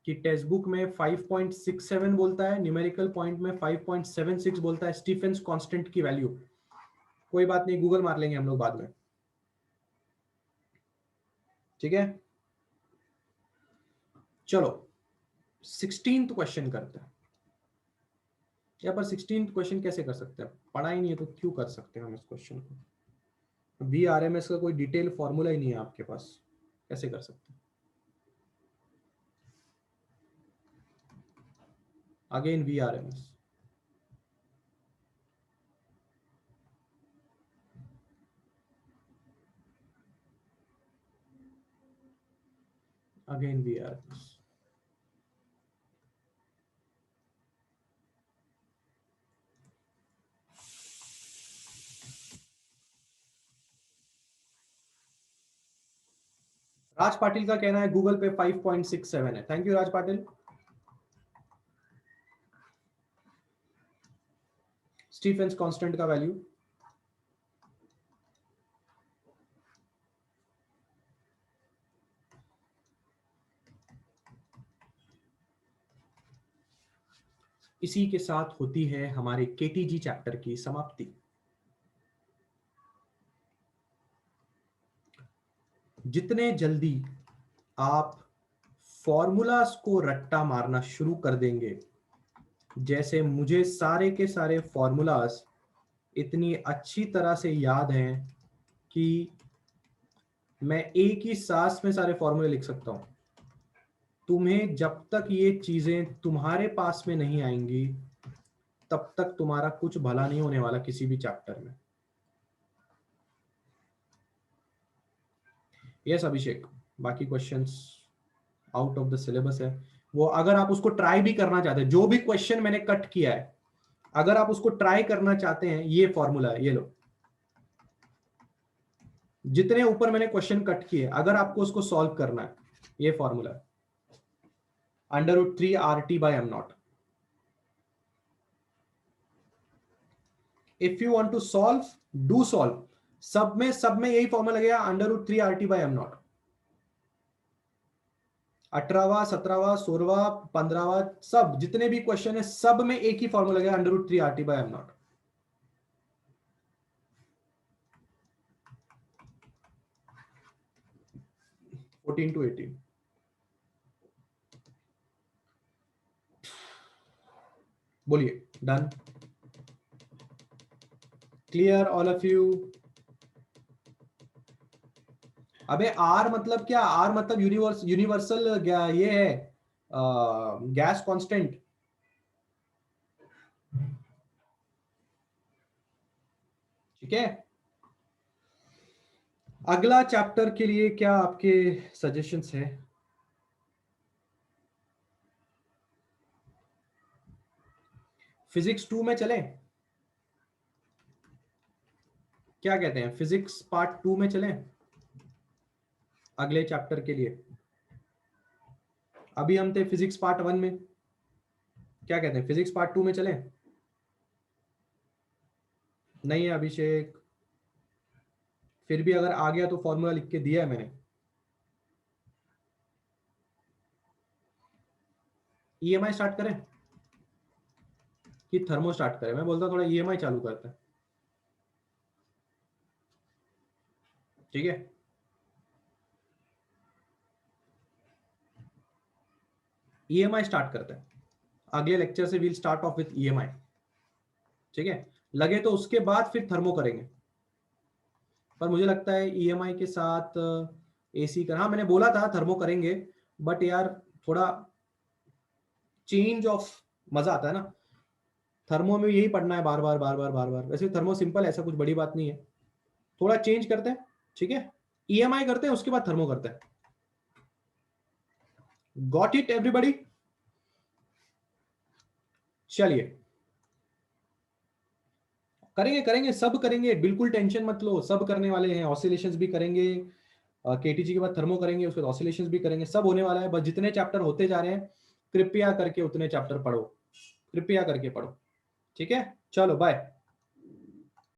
कि टेक्स्ट बुक में 5.67 बोलता है, न्यूमेरिकल पॉइंट में 5.76 बोलता है स्टीफेंस कांस्टेंट की वैल्यू। कोई बात नहीं, गूगल मार लेंगे हम लोग बाद में। ठीक है, चलो 16th क्वेश्चन करते हैं। यहाँ पर 16th क्वेश्चन कैसे कर सकते हैं? पढ़ा ही नहीं है तो क्यों कर सकते हैं हम इस क्वेश्चन को? VRMS का कोई डिटेल फॉर्मूला ही नहीं है आपके पास, कैसे कर सकते हैं? Again VRMS, again VRMS। Raj Patil का कहना है गूगल पे 5.67 है। Thank you Raj Patil. Stefan's constant का वैल्यू इसी के साथ होती है हमारे केटीजी चैप्टर की समाप्ति। जितने जल्दी आप फॉर्मूलास को रट्टा मारना शुरू कर देंगे, जैसे मुझे सारे के सारे फॉर्मूलास इतनी अच्छी तरह से याद हैं कि मैं एक ही सांस में सारे फॉर्मूले लिख सकता हूं। तुम्हें जब तक ये चीजें तुम्हारे पास में नहीं आएंगी तब तक तुम्हारा कुछ भला नहीं होने वाला किसी भी चैप्टर में। यस अभिषेक, बाकी questions out of the syllabus है। वो अगर आप उसको ट्राई भी करना चाहते हैं, जो भी क्वेश्चन मैंने कट किया है, अगर आप उसको ट्राई करना चाहते हैं, ये फॉर्मूला है, ये लो, जितने ऊपर मैंने क्वेश्चन कट किए, अगर आपको उसको सॉल्व करना है, ये फॉर्मूला है, √3 RT/m0। If you want to solve, do solve. सब में यही फॉर्मूला लगेगा, √3 RT/m0। 18वां 17वां 16वां 15वां सब जितने भी क्वेश्चन है, सब में एक ही फॉर्मूला लगेगा, √3 RT/m0। 14 to 18। बोलिए done, clear all of you. अबे आर मतलब क्या? आर मतलब यूनिवर्सल ये है, गैस कांस्टेंट। ठीक है, अगला चैप्टर के लिए क्या आपके सजेशंस है? फिजिक्स 2 में चलें? क्या कहते हैं, फिजिक्स पार्ट 2 में चलें अगले चैप्टर के लिए? अभी हम थे फिजिक्स पार्ट 1 में, क्या कहते हैं, फिजिक्स पार्ट 2 में चलें? नहीं है अभिषेक, फिर भी अगर आ गया तो फॉर्मूला लिख के दिया है मैंने। ईएमआई स्टार्ट करें कि थर्मो स्टार्ट करें? मैं बोलता हूं थोड़ा ईएमआई चालू करते हैं, ठीक है? ईएमआई स्टार्ट करते हैं, अगले लेक्चर से we'll start off with EMI, ठीक है? लगे तो उसके बाद फिर थर्मो करेंगे, पर मुझे लगता है ईएमआई के साथ एसी का, हाँ मैंने बोला था थर्मो करेंगे, बट यार थोड़ा चेंज ऑफ मजा आता है ना, थर्मो में यही पढ़ना है बार बार बार बार बार बार। वैसे थर्मो सिंपल है, ऐसा कुछ बड़ी बात नहीं है, थोड़ा चेंज करते हैं, ठीक है? ईएमआई करते हैं, उसके बाद थर्मो करते हैं। Got it everybody? चलिए करेंगे करेंगे, सब करेंगे, बिल्कुल टेंशन मत लो, सब करने वाले हैं। ऑसिलेशंस भी करेंगे, केटीजी के बाद थर्मो करेंगे, उसके बाद ऑसिलेशंस भी करेंगे, सब होने वाला है। बस जितने चैप्टर होते जा रहे हैं, कृपया करके उतने चैप्टर पढ़ो, कृपया करके पढ़ो, ठीक है? चलो बाय।